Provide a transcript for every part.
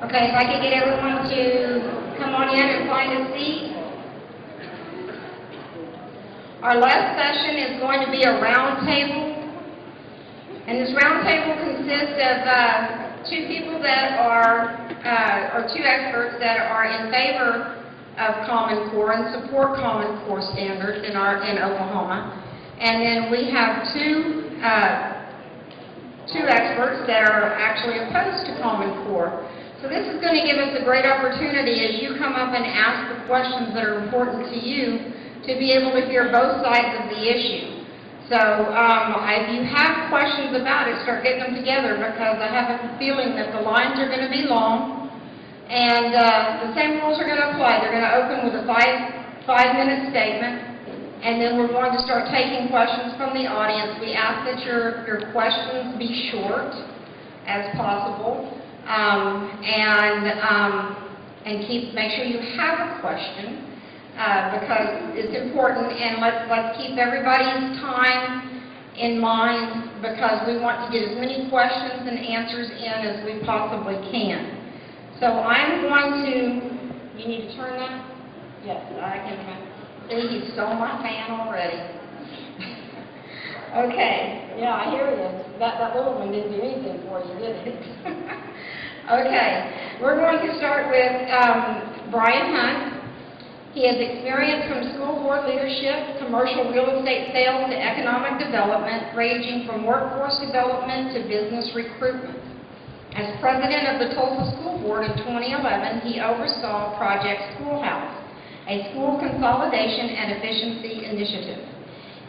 Okay, if I could get everyone to come on in and find a seat. Our last session is going to be a roundtable, and this roundtable consists of two people that are, or two experts that are in favor of Common Core and support Common Core standards in Oklahoma, and then we have two experts that are actually opposed to Common Core. So this is going to give us a great opportunity as you come up and ask the questions that are important to you to be able to hear both sides of the issue. So if you have questions about it, start getting them together, because I have a feeling that the lines are going to be long, and the same rules are going to apply. They're going to open with a five-minute statement, and then we're going to start taking questions from the audience. We ask that your questions be short as possible. Make sure you have a question, because it's important, and let's keep everybody's time in mind, because we want to get as many questions and answers in as we possibly can. So I'm going to, you need to turn that? Yes, I can. See, he stole my fan already. Okay, yeah, I hear you. That little one didn't do anything for you, did it? Okay, we're going to start with Brian Hunt. He has experience from school board leadership, commercial real estate sales, to economic development, ranging from workforce development to business recruitment. As president of the Tulsa School Board in 2011, he oversaw Project Schoolhouse, a school consolidation and efficiency initiative.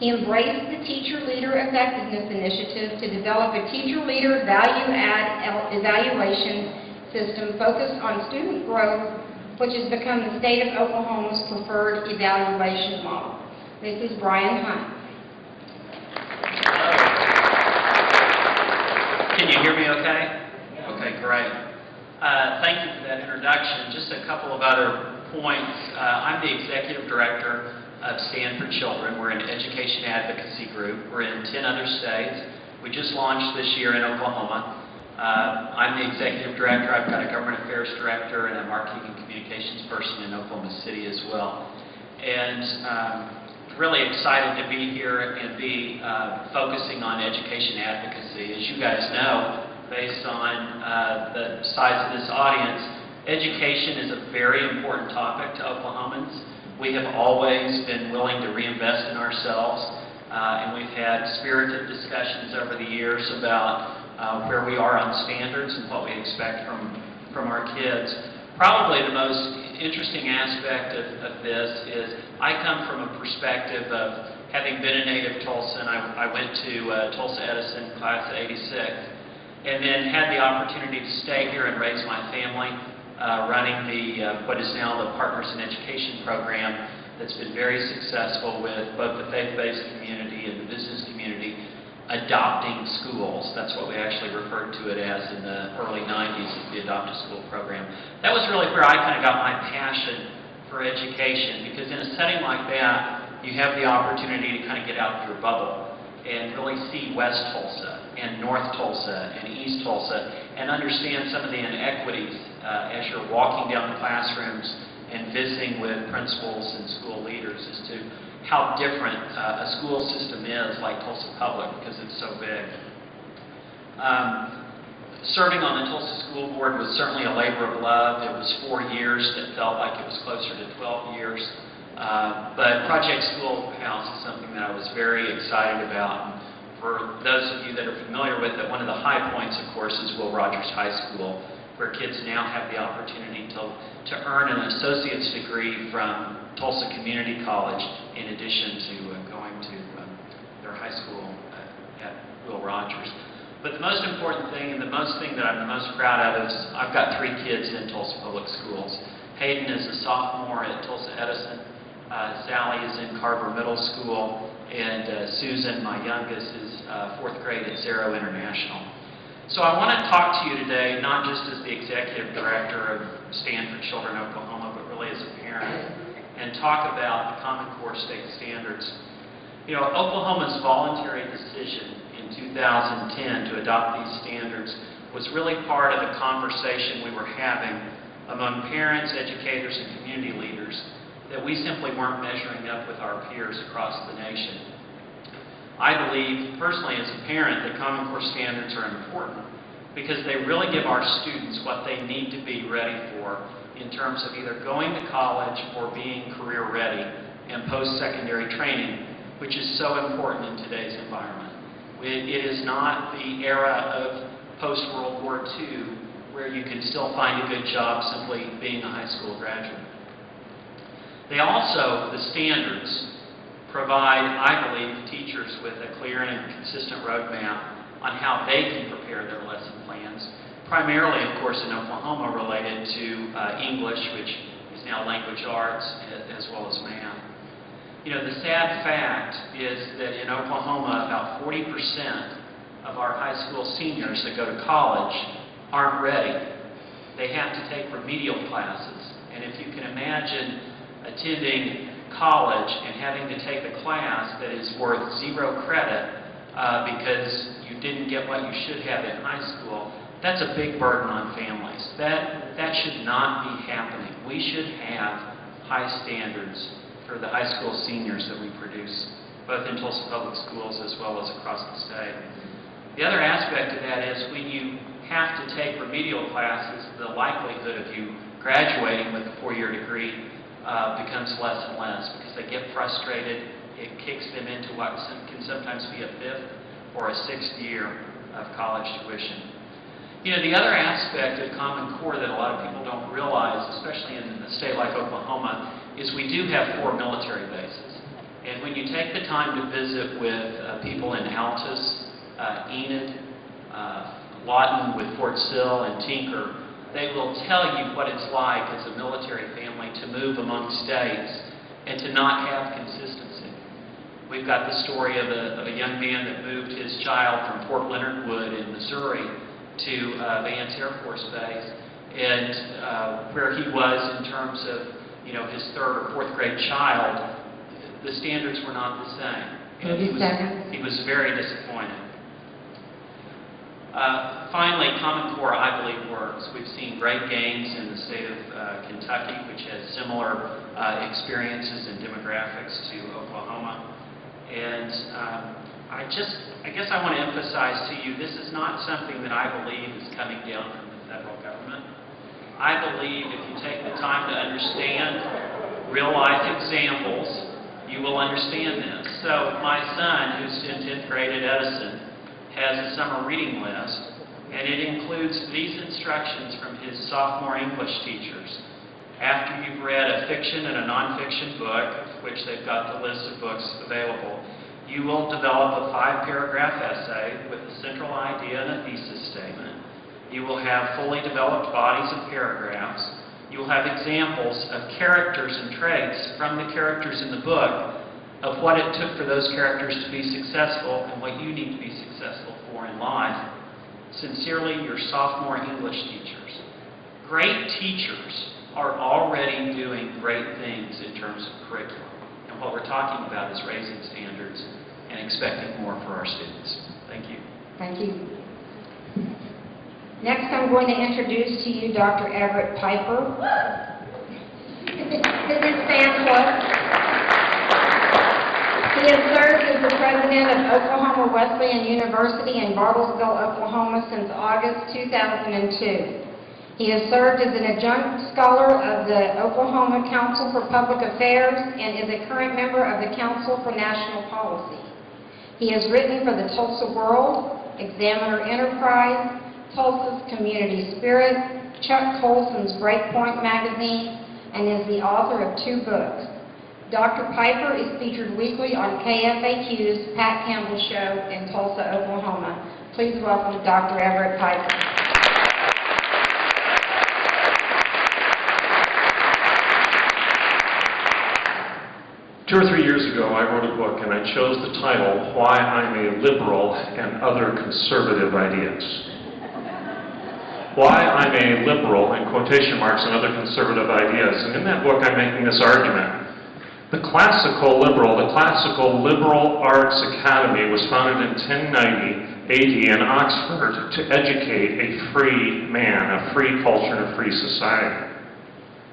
He embraced the Teacher Leader Effectiveness Initiative to develop a teacher leader value-add evaluation system focused on student growth, which has become the state of Oklahoma's preferred evaluation model. This is Brian Hunt. Can you hear me okay? Okay, great. Thank you for that introduction. Just a couple of other points. I'm the executive director of Stand for Children. We're an education advocacy group. We're in 10 other states. We just launched this year in Oklahoma. I'm the executive director. I've got a government affairs director and a marketing and communications person in Oklahoma City as well. And really excited to be here and be focusing on education advocacy. As you guys know, based on the size of this audience, education is a very important topic to Oklahomans. We have always been willing to reinvest in ourselves, and we've had spirited discussions over the years about where we are on standards and what we expect from our kids. Probably the most interesting aspect of this is I come from a perspective of having been a native Tulsan. I went to Tulsa Edison class of '86, and then had the opportunity to stay here and raise my family, running the what is now the Partners in Education program that's been very successful with both the faith-based community and the business community adopting schools. That's what we actually referred to it as in the early 90s, as the Adopt a School program. That was really where I kind of got my passion for education, because in a setting like that, you have the opportunity to kind of get out of your bubble and really see West Tulsa and North Tulsa and East Tulsa and understand some of the inequities as you're walking down the classrooms and visiting with principals and school leaders as to how different a school system is, like Tulsa Public, because it's so big. Serving on the Tulsa School Board was certainly a labor of love. It was 4 years that felt like it was closer to 12 years. But Project Schoolhouse is something that I was very excited about. For those of you that are familiar with it, one of the high points, of course, is Will Rogers High School, where kids now have the opportunity to earn an associate's degree from Tulsa Community College in addition to going to their high school at Will Rogers. But the most important thing, and the thing that I'm the most proud of, is I've got 3 kids in Tulsa Public Schools. Hayden is a sophomore at Tulsa Edison. Sally is in Carver Middle School, and Susan, my youngest, is 4th grade at Zero International. So I want to talk to you today, not just as the executive director of Stand for Children Oklahoma, but really as a parent, and talk about the Common Core state standards. You know, Oklahoma's voluntary decision in 2010 to adopt these standards was really part of the conversation we were having among parents, educators, and community leaders, that we simply weren't measuring up with our peers across the nation. I believe, personally as a parent, that Common Core standards are important because they really give our students what they need to be ready for in terms of either going to college or being career ready and post-secondary training, which is so important in today's environment. It is not the era of post-World War II where you can still find a good job simply being a high school graduate. They also, the standards, provide, I believe, teachers with a clear and consistent roadmap on how they can prepare their lesson plans, primarily, of course, in Oklahoma related to English, which is now language arts, as well as math. You know, the sad fact is that in Oklahoma, about 40% of our high school seniors that go to college aren't ready. They have to take remedial classes. And if you can imagine attending college and having to take a class that is worth 0 credit because you didn't get what you should have in high school, that's a big burden on families. That should not be happening. We should have high standards for the high school seniors that we produce, both in Tulsa Public Schools as well as across the state. The other aspect of that is when you have to take remedial classes, the likelihood of you graduating with a 4-year degree becomes less and less because they get frustrated. It kicks them into what can sometimes be a 5th or a 6th year of college tuition. You know, the other aspect of Common Core that a lot of people don't realize, especially in a state like Oklahoma, is we do have 4 military bases. And when you take the time to visit with people in Altus, Enid, Lawton with Fort Sill, and Tinker, they will tell you what it's like as a military family to move among states and to not have consistency. We've got the story of a young man that moved his child from Fort Leonard Wood in Missouri to Vance Air Force Base, and where he was in terms of, you know, his 3rd or 4th grade child, the standards were not the same. And he was very disappointed. Finally, Common Core, I believe, works. We've seen great gains in the state of Kentucky, which has similar experiences and demographics to Oklahoma. And I guess I want to emphasize to you, this is not something that I believe is coming down from the federal government. I believe if you take the time to understand real-life examples, you will understand this. So my son, who's in 10th grade at Edison, has a summer reading list, and it includes these instructions from his sophomore English teachers. After you've read a fiction and a nonfiction book, which they've got the list of books available, you will develop a 5-paragraph essay with a central idea and a thesis statement. You will have fully developed bodies of paragraphs. You will have examples of characters and traits from the characters in the book of what it took for those characters to be successful and what you need to be successful for in life. Sincerely, your sophomore English teachers. Great teachers are already doing great things in terms of curriculum. And what we're talking about is raising standards and expecting more for our students. Thank you. Thank you. Next, I'm going to introduce to you Dr. Everett Piper. This is fan club. He has served as the president of Oklahoma Wesleyan University in Bartlesville, Oklahoma since August 2002. He has served as an adjunct scholar of the Oklahoma Council for Public Affairs and is a current member of the Council for National Policy. He has written for the Tulsa World, Examiner Enterprise, Tulsa's Community Spirit, Chuck Colson's Breakpoint magazine, and is the author of 2 books. Dr. Piper is featured weekly on KFAQ's Pat Campbell Show in Tulsa, Oklahoma. Please welcome Dr. Everett Piper. 2 or 3 years ago, I wrote a book, and I chose the title, Why I'm a Liberal and Other Conservative Ideas. Why I'm a liberal, in quotation marks, and other conservative ideas. And in that book, I'm making this argument The Classical Liberal Arts Academy was founded in 1090 AD in Oxford to educate a free man, a free culture, and a free society.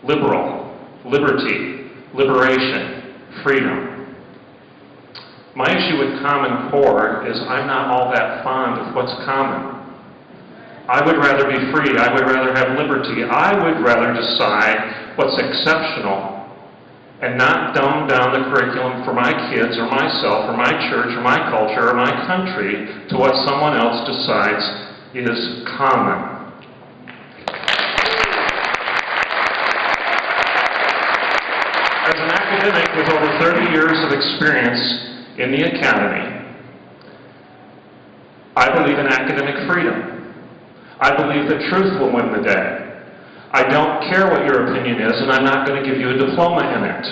Liberal, liberty, liberation, freedom. My issue with Common Core is I'm not all that fond of what's common. I would rather be free. I would rather have liberty. I would rather decide what's exceptional and not dumb down the curriculum for my kids or myself or my church or my culture or my country to what someone else decides is common. As an academic with over 30 years of experience in the academy, I believe in academic freedom. I believe that truth will win the day. I don't care what your opinion is, and I'm not going to give you a diploma in it.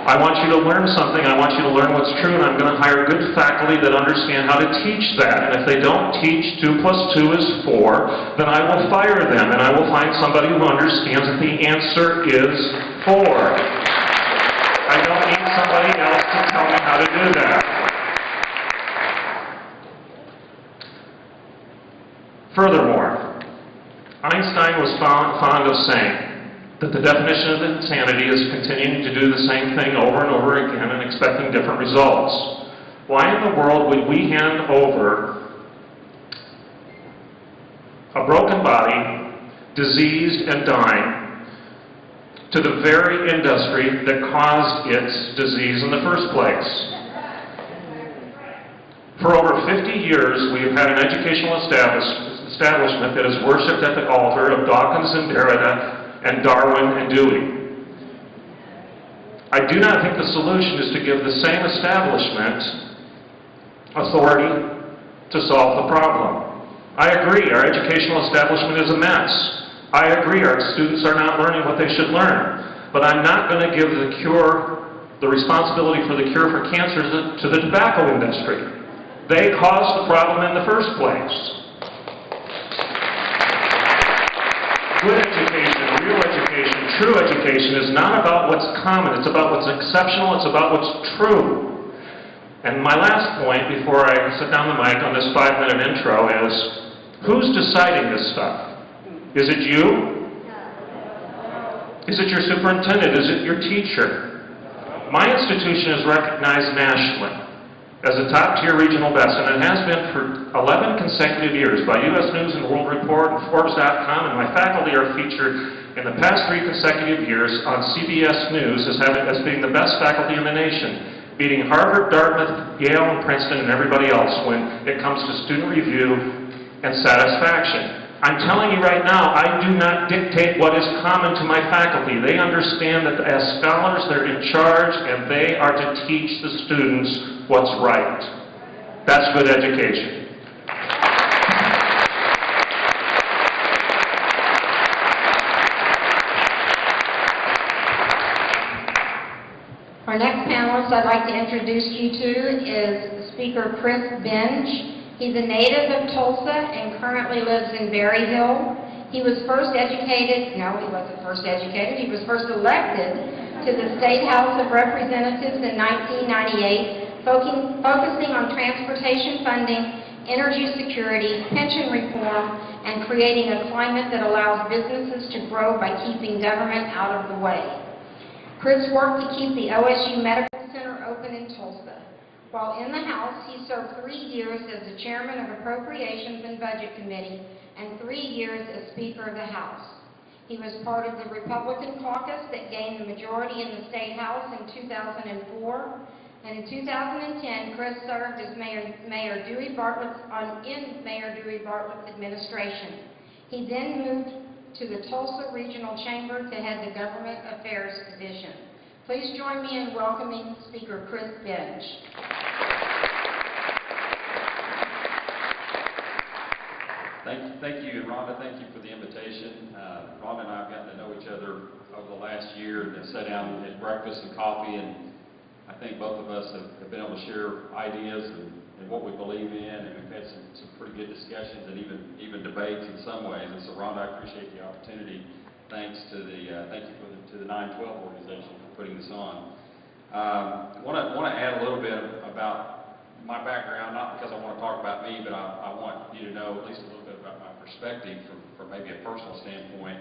I want you to learn something. I want you to learn what's true, and I'm going to hire good faculty that understand how to teach that. And if they don't teach 2 + 2 is 4, then I will fire them, and I will find somebody who understands that the answer is 4. I don't need somebody else to tell me how to do that. Furthermore, Einstein was fond of saying that the definition of insanity is continuing to do the same thing over and over again and expecting different results. Why in the world would we hand over a broken body, diseased and dying, to the very industry that caused its disease in the first place? For over 50 years, we have had an educational establishment that has worshipped at the altar of Dawkins and Derrida and Darwin and Dewey. I do not think the solution is to give the same establishment authority to solve the problem. I agree, our educational establishment is a mess. I agree, our students are not learning what they should learn. But I'm not going to give the responsibility for the cure for cancer to the tobacco industry. They caused the problem in the first place. Good education, real education, true education is not about what's common. It's about what's exceptional. It's about what's true. And my last point before I sit down the mic on this 5-minute intro is, who's deciding this stuff? Is it you? Is it your superintendent? Is it your teacher? My institution is recognized nationally as a top-tier regional best, and it has been for 11 consecutive years by U.S. News and World Report and Forbes.com, and my faculty are featured in the past 3 consecutive years on CBS News as being the best faculty in the nation, beating Harvard, Dartmouth, Yale, and Princeton, and everybody else when it comes to student review and satisfaction. I'm telling you right now, I do not dictate what is common to my faculty. They understand that as scholars, they're in charge, and they are to teach the students what's right. That's good education. Our next panelist I'd like to introduce you to is Speaker Chris Benge. He's a native of Tulsa and currently lives in Berry Hill. He was first elected to the State House of Representatives in 1998, focusing on transportation funding, energy security, pension reform, and creating a climate that allows businesses to grow by keeping government out of the way. Chris worked to keep the OSU Medical Center open in Tulsa. While in the House, he served 3 years as the chairman of Appropriations and Budget Committee and 3 years as Speaker of the House. He was part of the Republican caucus that gained the majority in the State House in 2004. And in 2010, Chris served as Mayor Dewey Bartlett's administration. He then moved to the Tulsa Regional Chamber to head the Government Affairs Division. Please join me in welcoming Speaker Chris Benge. Thank you, and Rhonda, thank you for the invitation. Rhonda and I have gotten to know each other over the last year and sat down at breakfast and coffee, and I think both of us have been able to share ideas and what we believe in, and we've had some pretty good discussions and even debates in some ways. And so, Rhonda, I appreciate the opportunity. Thanks to the 912 organization for putting this on. I want to add a little bit about my background, not because I want to talk about me, but I want you to know at least a little bit about my perspective from maybe a personal standpoint.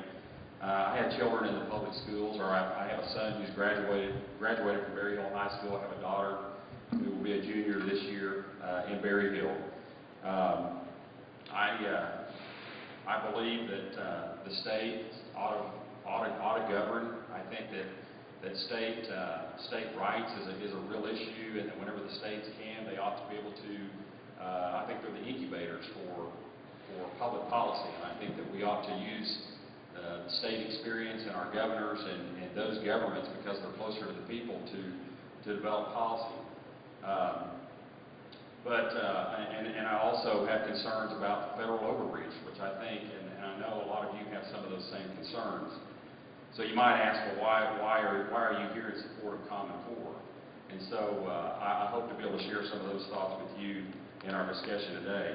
I had children in the public schools, or I have a son who's graduated from Berry Hill High School. I have a daughter who will be a junior this year in Berry Hill. I believe that the state ought to govern. I think that state rights is a real issue, and that whenever the states can, they ought to be able to. I think they're the incubators for public policy, and I think that we ought to use the state experience and our governors and those governments, because they're closer to the people, to develop policy. And I also have concerns about federal overreach, which I think, and I know a lot of you have some of those same concerns. So you might ask, well, why are you here in support of Common Core? And so I hope to be able to share some of those thoughts with you in our discussion today.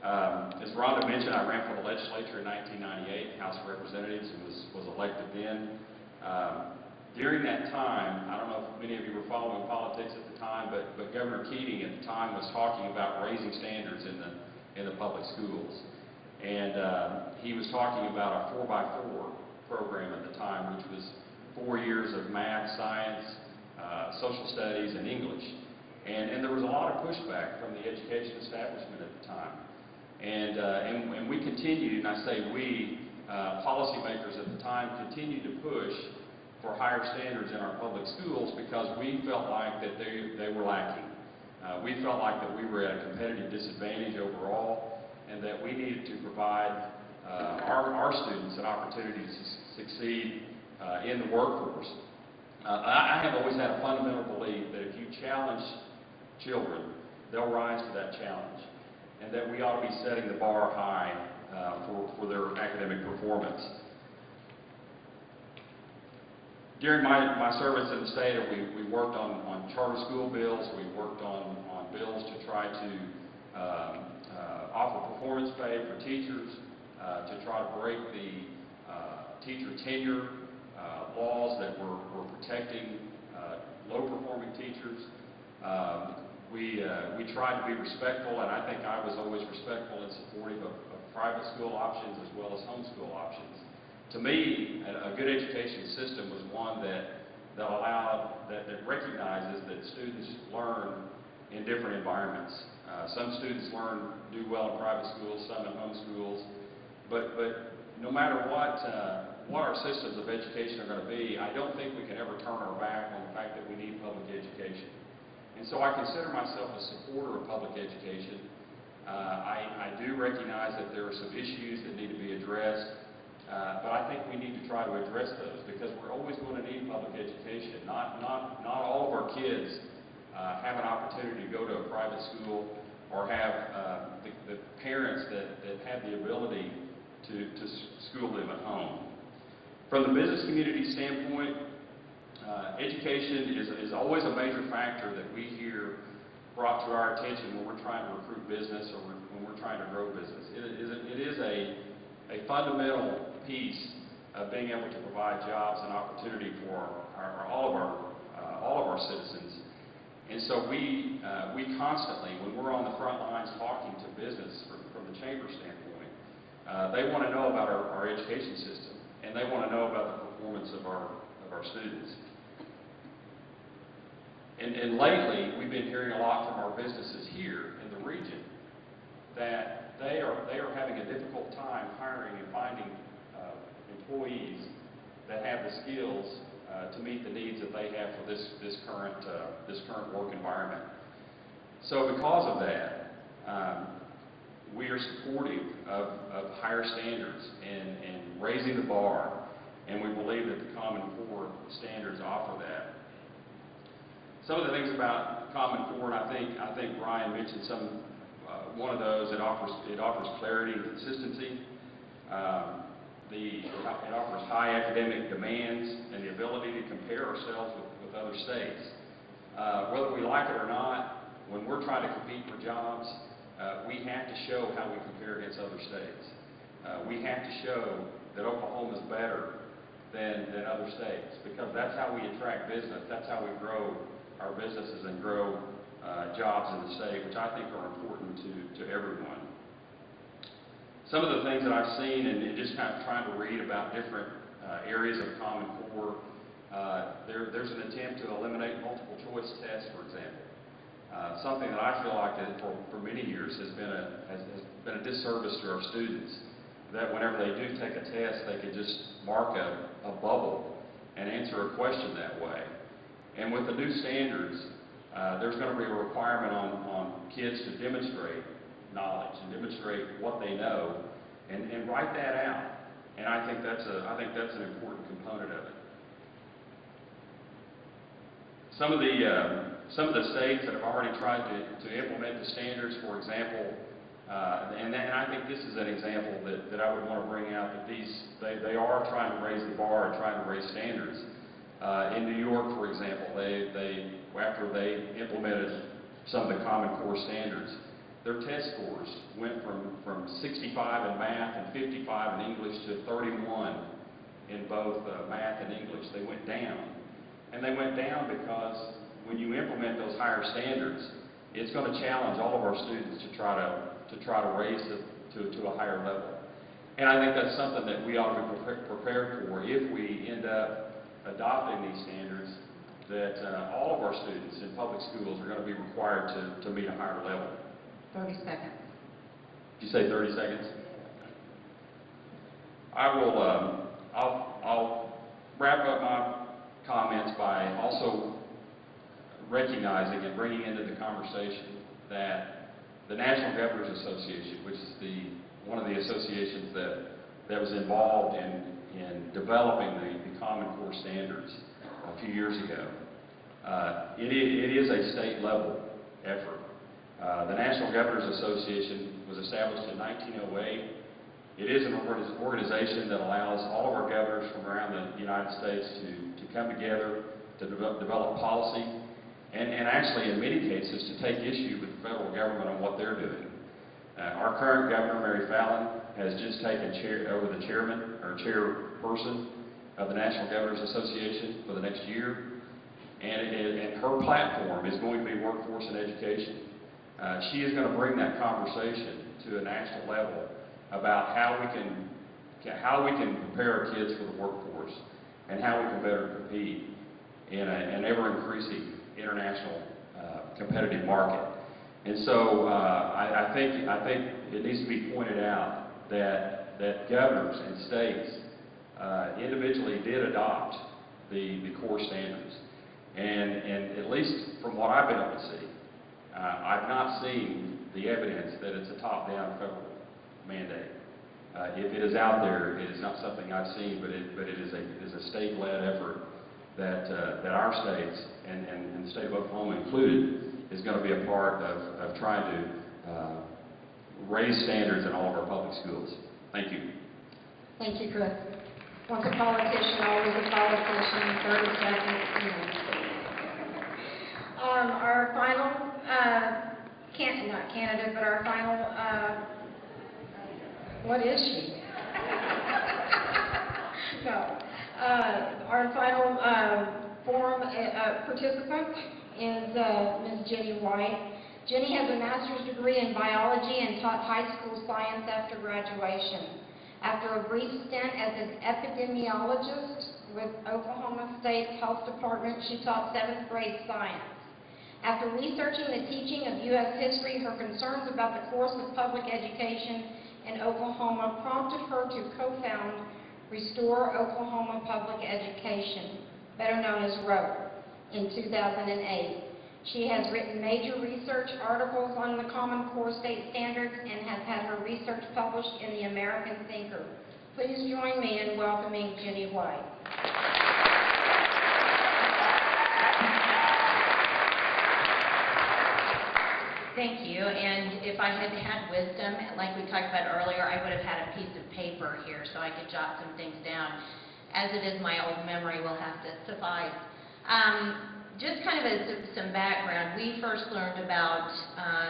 As Rhonda mentioned, I ran for the legislature in 1998, House of Representatives, and was elected then. During that time, I don't know if many of you were following politics at the time, but Governor Keating at the time was talking about raising standards in the public schools. And he was talking about a 4x4 program at the time, which was 4 years of math, science, social studies, and English. And there was a lot of pushback from the education establishment at the time. And we continued, and I say we, policymakers at the time, continued to push for higher standards in our public schools, because we felt like that they were lacking. We felt like that we were at a competitive disadvantage overall, and that we needed to provide our students an opportunity to succeed in the workforce. I have always had a fundamental belief that if you challenge children, they'll rise to that challenge, and that we ought to be setting the bar high for their academic performance. During my service in the state, we worked on charter school bills. We worked on bills to try to offer performance pay for teachers, to try to break the teacher tenure laws that were protecting low-performing teachers. We tried to be respectful, and I think I was always respectful and supportive of private school options as well as homeschool options. To me, a good education system was one that recognizes that students learn in different environments. Some students do well in private schools, some in home schools, but no matter what our systems of education are going to be, I don't think we can ever turn our back on the fact that we need public education. And so I consider myself a supporter of public education. I do recognize that there are some issues that need to be addressed. But I think we need to try to address those, because we're always going to need public education. Not all of our kids have an opportunity to go to a private school, or have the parents that have the ability to school them at home. From the business community standpoint, education is always a major factor that we hear brought to our attention when we're trying to recruit business, or when we're trying to grow business. It is a fundamental piece of being able to provide jobs and opportunity for all of our citizens. And so we constantly, when we're on the front lines talking to business from the chamber standpoint, they want to know about our education system, and they want to know about the performance of our students. And lately, we've been hearing a lot from our businesses here in the region that they are having a difficult time hiring and finding employees that have the skills to meet the needs that they have for this current work environment. So because of that, we are supportive of higher standards and raising the bar, and we believe that the Common Core standards offer that. Some of the things about Common Core, and I think Brian mentioned one of those. It offers clarity and consistency. It offers high academic demands and the ability to compare ourselves with other states. Whether we like it or not, when we're trying to compete for jobs, we have to show how we compare against other states. We have to show that Oklahoma is better than other states, because that's how we attract business, that's how we grow our businesses and grow jobs in the state, which I think are important to everyone. Some of the things that I've seen, and just kind of trying to read about different areas of Common Core, there's an attempt to eliminate multiple choice tests, for example. Something that I feel like that for many years has been a disservice to our students, that whenever they do take a test, they can just mark a bubble and answer a question that way. And with the new standards, there's going to be a requirement on kids to demonstrate knowledge and demonstrate what they know and write that out. And I think that's an important component of it. Some of the states that have already tried to implement the standards, for example, and I think this is an example that I would want to bring out, that they are trying to raise the bar and trying to raise standards. In New York, for example, after they implemented some of the Common Core standards, their test scores went from 65 in math and 55 in English to 31 in both math and English. They went down. And they went down because when you implement those higher standards, it's going to challenge all of our students to try to raise it to a higher level. And I think that's something that we ought to be prepared for if we end up adopting these standards, that all of our students in public schools are going to be required to meet a higher level. 30 seconds. Did you say 30 seconds? I'll wrap up my comments by also recognizing and bringing into the conversation that the National Governors Association, which is one of the associations that was involved in developing the Common Core standards a few years ago, it is a state-level effort. The National Governors Association was established in 1908. It is an organization that allows all of our governors from around the United States to come together to develop policy and actually, in many cases, to take issue with the federal government on what they're doing. Our current governor, Mary Fallin, has just taken over the chairperson of the National Governors Association for the next year, and her platform is going to be workforce and education. She is going to bring that conversation to a national level about how we can prepare our kids for the workforce and how we can better compete in an ever-increasing international competitive market. And so I think it needs to be pointed out that governors and states individually did adopt the core standards. And at least from what I've been able to see, I've not seen the evidence that it's a top-down federal mandate. If it is out there, it is not something I've seen, but it is a state-led effort that our states, and the state of Oklahoma included, is going to be a part of trying to raise standards in all of our public schools. Thank you. Thank you, Chris. Once a politician, always a politician. 30 seconds. Our final not candidate, but our final, what is she? No. Our final forum participant is Ms. Jenny White. Jenny has a master's degree in biology and taught high school science after graduation. After a brief stint as an epidemiologist with Oklahoma State Health Department, she taught 7th grade science. After researching the teaching of U.S. history, her concerns about the course of public education in Oklahoma prompted her to co-found Restore Oklahoma Public Education, better known as ROPE, in 2008. She has written major research articles on the Common Core state standards and has had her research published in the American Thinker. Please join me in welcoming Jenny White. Thank you, and if I had had wisdom, like we talked about earlier, I would have had a piece of paper here so I could jot some things down. As it is, my old memory will have to suffice. Just kind of as some background, we first learned about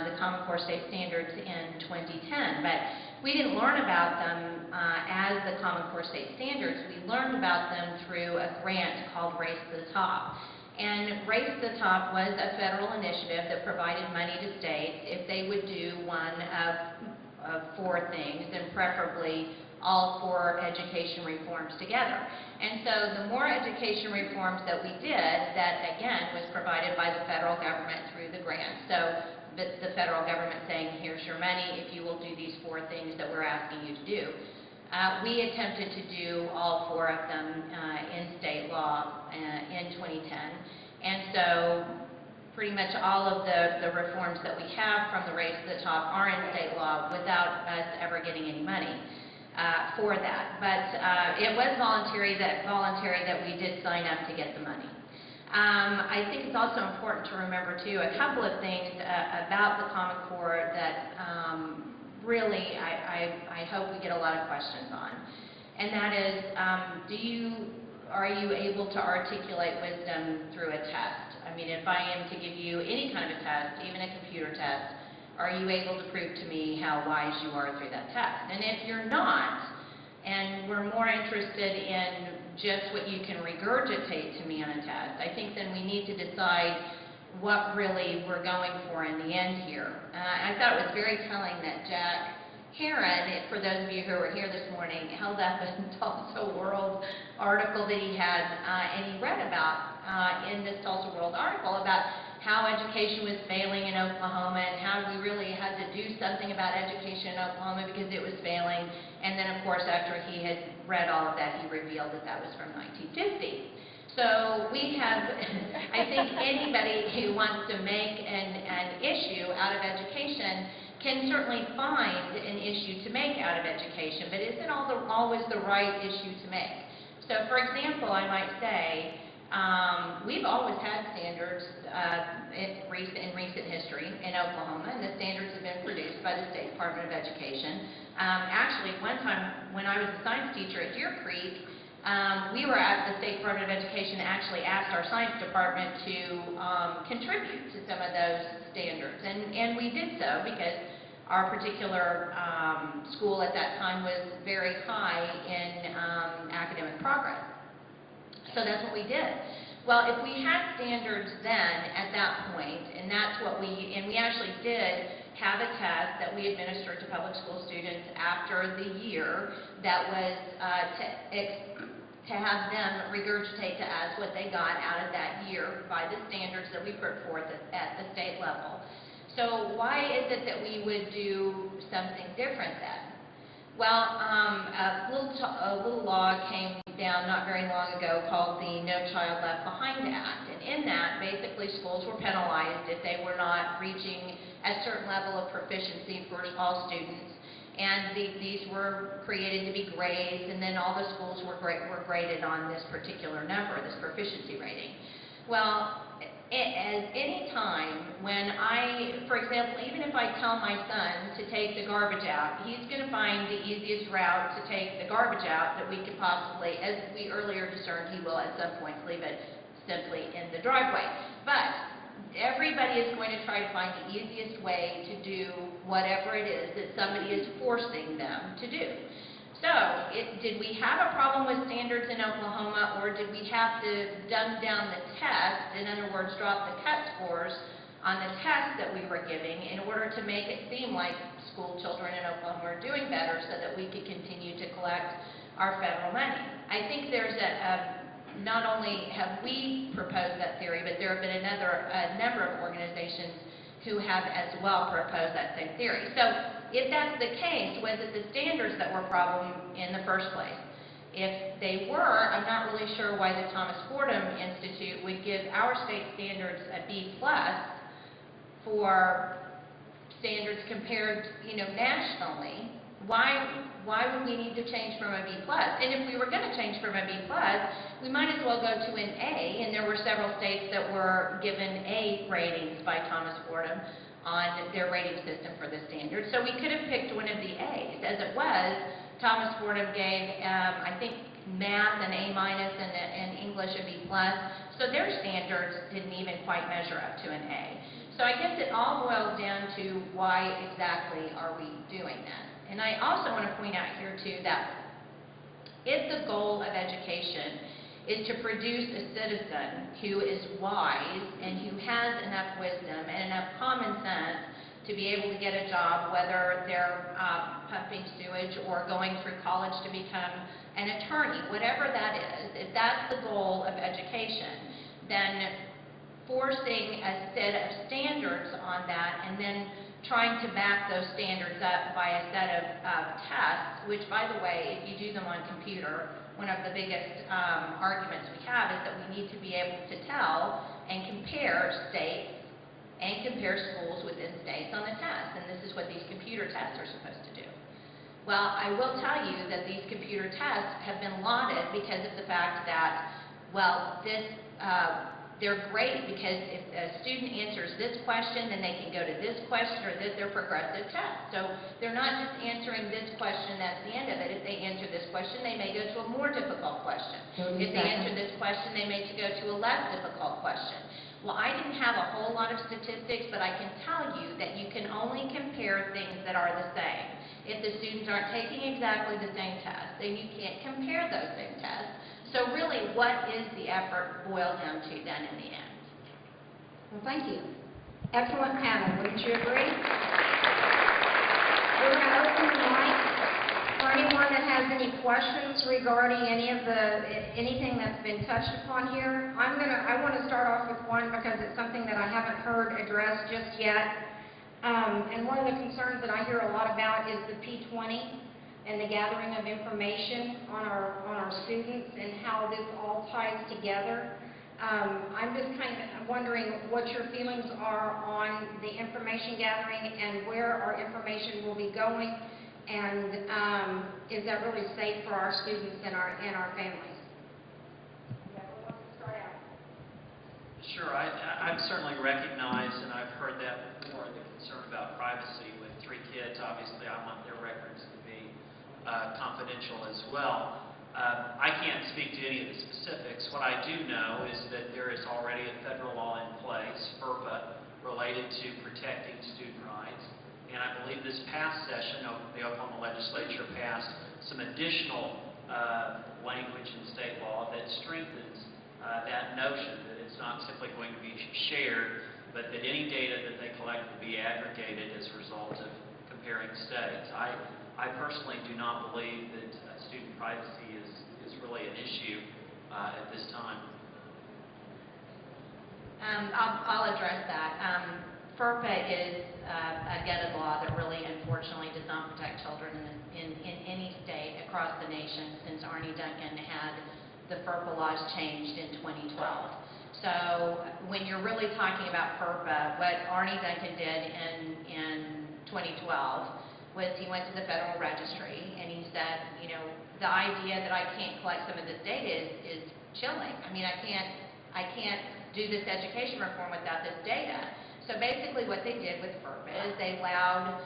the Common Core State Standards in 2010, but we didn't learn about them as the Common Core State Standards. We learned about them through a grant called Race to the Top. And Race to the Top was a federal initiative that provided money to states if they would do one of four things, and preferably all four education reforms together. And so the more education reforms that we did, that again was provided by the federal government through the grant. So the federal government saying, here's your money if you will do these four things that we're asking you to do. We attempted to do all four of them in state law in 2010. And so pretty much all of the reforms that we have from the Race to the Top are in state law without us ever getting any money for that. But it was voluntary that we did sign up to get the money. I think it's also important to remember, too, a couple of things about the Common Core that really I hope we get a lot of questions on. And that is, are you able to articulate wisdom through a test? I mean, if I am to give you any kind of a test, even a computer test, are you able to prove to me how wise you are through that test? And if you're not, and we're more interested in just what you can regurgitate to me on a test, I think then we need to decide what really we're going for in the end here. I thought it was very telling that Jack Heron, for those of you who were here this morning, held up a Tulsa World article that he had, and he read about in this Tulsa World article about how education was failing in Oklahoma and how we really had to do something about education in Oklahoma because it was failing. And then, of course, after he had read all of that, he revealed that that was from 1950. So we have, I think anybody who wants to make an issue out of education can certainly find an issue to make out of education, but isn't always the right issue to make. So, for example, I might say, we've always had standards in recent history in Oklahoma, and the standards have been produced by the State Department of Education. Actually, one time when I was a science teacher at Deer Creek, we were at the State Department of Education and actually asked our science department to contribute to some of those standards. And we did so because our particular school at that time was very high in academic progress. So that's what we did. Well, if we had standards then at that point, and that's what we actually did have a test that we administered to public school students after the year that was to have them regurgitate to us what they got out of that year by the standards that we put forth at the state level. So why is it that we would do something different then? Well, a little law came down not very long ago called the No Child Left Behind Act. And in that, basically schools were penalized if they were not reaching a certain level of proficiency for all students. And these were created to be grades, and then all the schools were graded on this particular number, this proficiency rating. Well, at any time when for example, even if I tell my son to take the garbage out, he's going to find the easiest route to take the garbage out that we could possibly, as we earlier discerned, he will at some point leave it simply in the driveway. But everybody is going to try to find the easiest way to do whatever it is that somebody is forcing them to do. So, did we have a problem with standards in Oklahoma, or did we have to dumb down the test, in other words, drop the cut scores on the test that we were giving in order to make it seem like school children in Oklahoma are doing better so that we could continue to collect our federal money? I think there's not only have we proposed that theory, but there have been a number of organizations who have as well proposed that same theory. So if that's the case, was it the standards that were a problem in the first place? If they were, I'm not really sure why the Thomas Fordham Institute would give our state standards a B+ for standards compared, nationally. Why would we need to change from a B+? And if we were going to change from a B+, we might as well go to an A, and there were several states that were given A ratings by Thomas Fordham on their rating system for the standards. So we could have picked one of the A's. As it was, Thomas Fordham gave, I think math an A minus and English a B plus. So their standards didn't even quite measure up to an A. So I guess it all boils down to why exactly are we doing this? And I also want to point out here too that if the goal of education is to produce a citizen who is wise and who has enough wisdom and enough common sense to be able to get a job, whether they're pumping sewage or going through college to become an attorney, whatever that is, if that's the goal of education, then forcing a set of standards on that and then trying to back those standards up by a set of tests, which, by the way, if you do them on computer, one of the biggest arguments we have is that we need to be able to tell and compare states and compare schools within states on the test, and this is what these computer tests are supposed to do. Well, I will tell you that these computer tests have been lauded because of the fact that, well, they're great because if a student answers this question, then they can go to this question or this, they're progressive tests. So they're not just answering this question, that's the end of it. If they answer this question, they may go to a more difficult question. If they answer this question, they may go to a less difficult question. Well, I didn't have a whole lot of statistics, but I can tell you that you can only compare things that are the same. If the students aren't taking exactly the same test, then you can't compare those same tests. So really, what is the effort boiled down to then in the end? Well, thank you. Excellent panel, wouldn't you agree? We're going to open the mic for anyone that has any questions regarding anything that's been touched upon here. I want to start off with one because it's something that I haven't heard addressed just yet. And one of the concerns that I hear a lot about is the P20 and the gathering of information on our students and how this all ties together. I'm just kind of wondering what your feelings are on the information gathering and where our information will be going, and is that really safe for our students and our families? Yeah, who wants to start out? Sure, I've certainly recognized, and I've heard that before, the concern about privacy with 3 kids. Obviously, I want their records to be confidential as well. I can't speak to any of the specifics. What I do know is that there is already a federal law in place, FERPA, related to protecting student rights. And I believe this past session, the Oklahoma legislature passed some additional language in state law that strengthens that notion that it's not simply going to be shared, but that any data that they collect will be aggregated as a result of comparing states. I personally do not believe that student privacy is really an issue at this time. I'll address that. FERPA is a gutted law that really, unfortunately, does not protect children in any state across the nation since Arne Duncan had the FERPA laws changed in 2012. So when you're really talking about FERPA, what Arne Duncan did in 2012 was he went to the Federal Registry and he said, you know, the idea that I can't collect some of this data is chilling. I mean, I can't do this education reform without this data. So basically what they did with FERPA is they allowed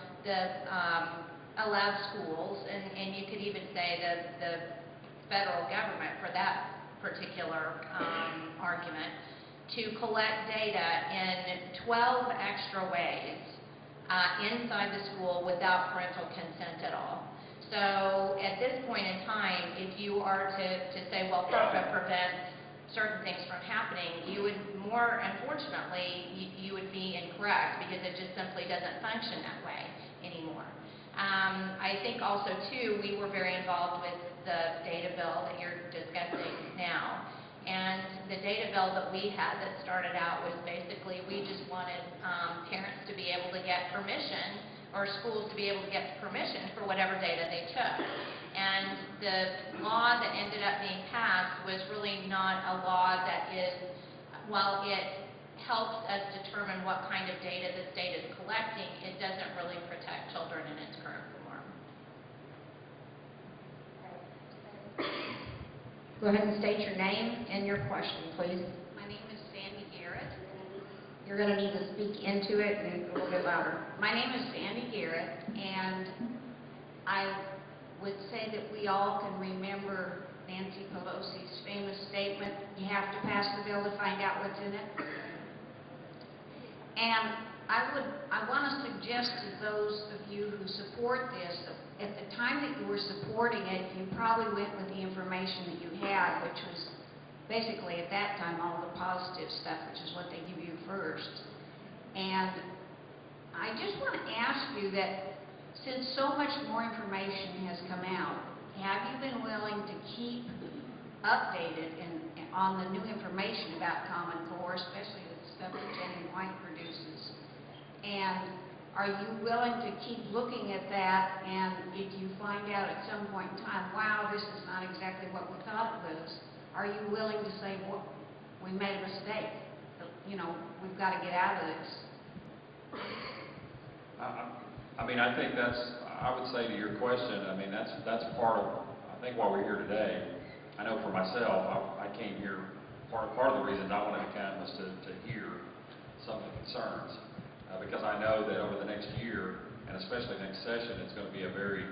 schools, and you could even say the federal government for that particular argument, to collect data in 12 extra ways inside the school without parental consent at all. So at this point in time, if you are to say, well, FERPA prevents certain things from happening, you would more, unfortunately, you would be incorrect because it just simply doesn't function that way anymore. I think also, too, we were very involved with the data bill that you're discussing now. And the data bill that we had that started out was basically we just wanted parents to be able to get permission, or schools to be able to get permission for whatever data they took. And the law that ended up being passed was really not a law that is, while it helps us determine what kind of data the state is collecting, it doesn't really protect children in its current form. Go ahead and state your name and your question, please. My name is Sandy Garrett. You're going to need to speak into it and a little bit louder. My name is Sandy Garrett, and I would say that we all can remember Nancy Pelosi's famous statement, you have to pass the bill to find out what's in it. And I want to suggest to those of you who support this, at the time that you were supporting it, you probably went with the information that you had, which was basically at that time all the positive stuff, which is what they give you first. And I just want to ask you that since so much more information has come out, have you been willing to keep updated on the new information about Common Core, especially the stuff that Jenny White produces? And are you willing to keep looking at that, and if you find out at some point in time, wow, this is not exactly what we thought it was, are you willing to say, well, we made a mistake, you know, we've got to get out of this? I mean, I think I would say to your question, I mean, that's part of, I think why we're here today. I know for myself, I came here, part of the reason I wanted to come was to hear some of the concerns. Because I know that over the next year, and especially next session, it's going to be a very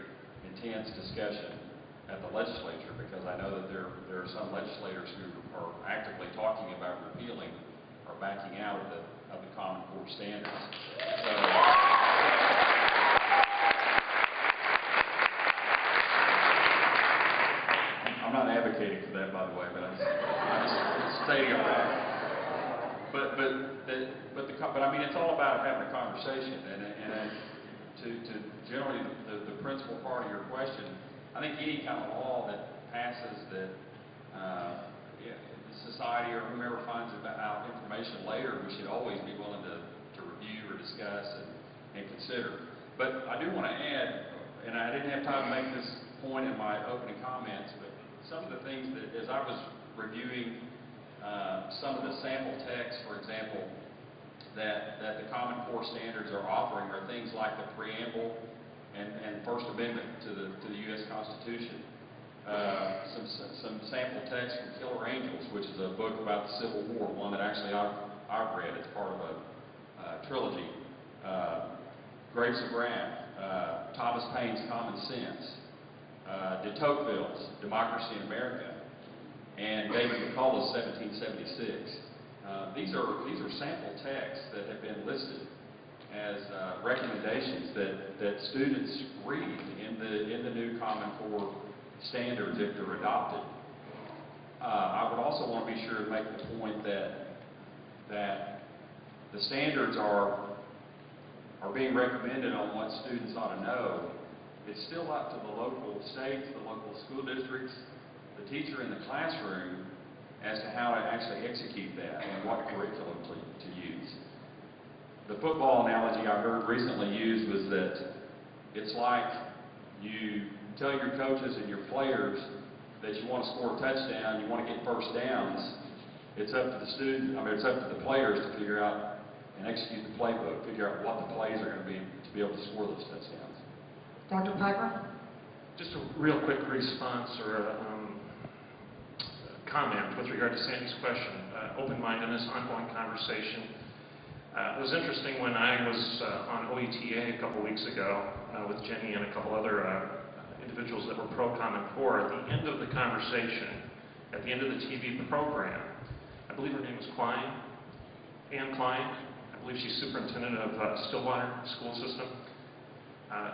intense discussion at the legislature, because I know that there are some legislators who are actively talking about repealing or backing out of the Common Core standards. So, I'm not advocating for that, by the way, but I'm just stating a fact. But I mean, it's all about having a conversation, and to generally the principal part of your question, I think any kind of law that passes that the society or whomever finds out information later, we should always be willing to review or discuss and consider. But I do want to add, and I didn't have time to make this point in my opening comments, but some of the things that, as I was reviewing some of the sample texts, for example, that the Common Core standards are offering are things like the preamble and First Amendment to the U.S. Constitution. Some sample texts from Killer Angels, which is a book about the Civil War, one that actually I've read. It's part of a trilogy. Grapes of Wrath, Thomas Paine's Common Sense, de Tocqueville's Democracy in America, and David McCullough's 1776. These are sample texts that have been listed as recommendations that students read in the new Common Core standards if they're adopted. I would also want to be sure to make the point that the standards are being recommended on what students ought to know. It's still up to the local states, the local school districts, the teacher in the classroom as to how to actually execute that and what curriculum to use. The football analogy I heard recently used was that it's like you tell your coaches and your players that you want to score a touchdown, you want to get first downs. It's up to it's up to the players to figure out and execute the playbook, figure out what the plays are going to be to be able to score those touchdowns. Dr. Piper? Just a real quick response or a comment with regard to Sandy's question. Open-mindedness, ongoing conversation. It was interesting when I was on OETA a couple weeks ago with Jenny and a couple other individuals that were pro-Common Core. At the end of the conversation, at the end of the TV program, I believe her name was Ann Klein. I believe she's superintendent of Stillwater School System.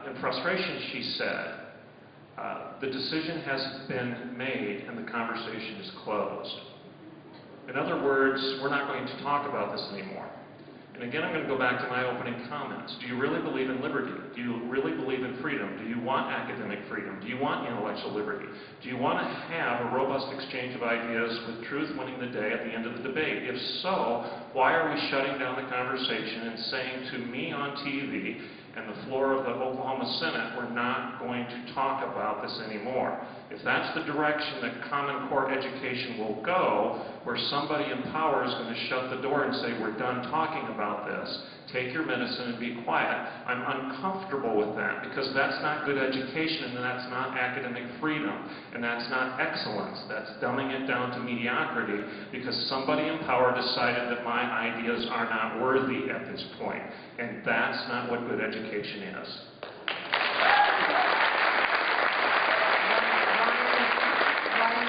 In frustration, she said, the decision has been made and the conversation is closed. In other words, we're not going to talk about this anymore. And again, I'm going to go back to my opening comments. Do you really believe in liberty? Do you really believe in freedom? Do you want academic freedom? Do you want intellectual liberty? Do you want to have a robust exchange of ideas with truth winning the day at the end of the debate? If so, why are we shutting down the conversation and saying to me on TV and the floor of the Oklahoma Senate, we're not going to talk about this anymore? If that's the direction that Common Core education will go, where somebody in power is going to shut the door and say, we're done talking about this, take your medicine and be quiet, I'm uncomfortable with that, because that's not good education and that's not academic freedom, and that's not excellence. That's dumbing it down to mediocrity because somebody in power decided that my ideas are not worthy at this point, and that's not what good education is. Brian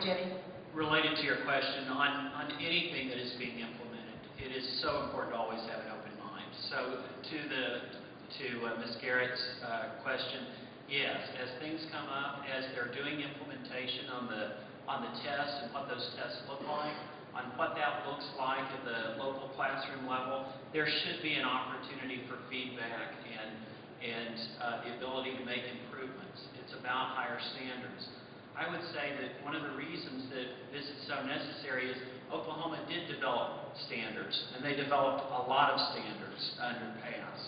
Jenny. Related to your question, on anything that is being implemented, it is so important to always have an open mind. So to Ms. Garrett's question, yes, as things come up, as they're doing implementation on the tests and what those tests look like, on what that looks like at the local classroom level, there should be an opportunity for feedback and the ability to make improvements. It's about higher standards. I would say that one of the reasons that this is so necessary is Oklahoma did develop standards, and they developed a lot of standards under PASS.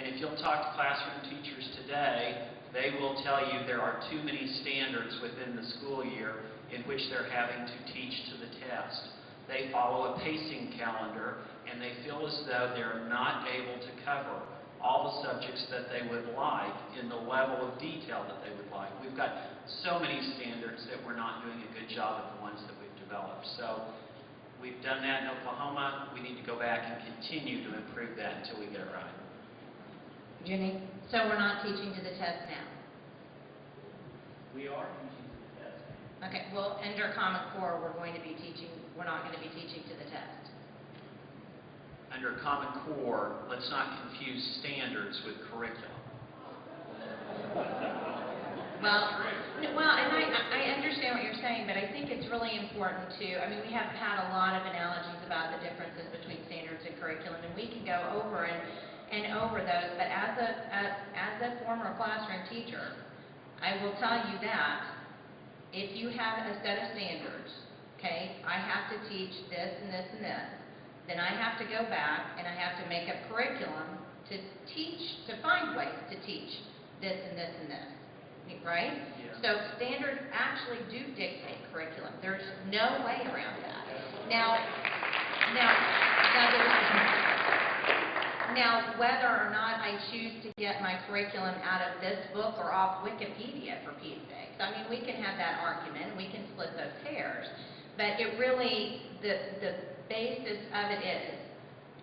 And if you'll talk to classroom teachers today, they will tell you there are too many standards within the school year in which they're having to teach to the test. They follow a pacing calendar, and they feel as though they're not able to cover all the subjects that they would like in the level of detail that they would like. We've got so many standards that we're not doing a good job at the ones that we've developed. So we've done that in Oklahoma. We need to go back and continue to improve that until we get it right. Jenny? So we're not teaching to the test now? We are teaching to the test. Okay, well, under Common Core, we're not going to be teaching to the test. Under Common Core, let's not confuse standards with curriculum. Well, and I understand what you're saying, but I think it's really important to, I mean, we have had a lot of analogies about the differences between standards and curriculum, and we can go over and over those, but as a former classroom teacher, I will tell you that if you have a set of standards, okay, I have to teach this and this and this, then I have to go back and I have to make a curriculum to find ways to teach this and this and this, right? Yeah. So standards actually do dictate curriculum. There's no way around that. Now, whether or not I choose to get my curriculum out of this book or off Wikipedia, for Pete's sakes, I mean, we can have that argument, we can split those hairs, but it really, the basis of it is,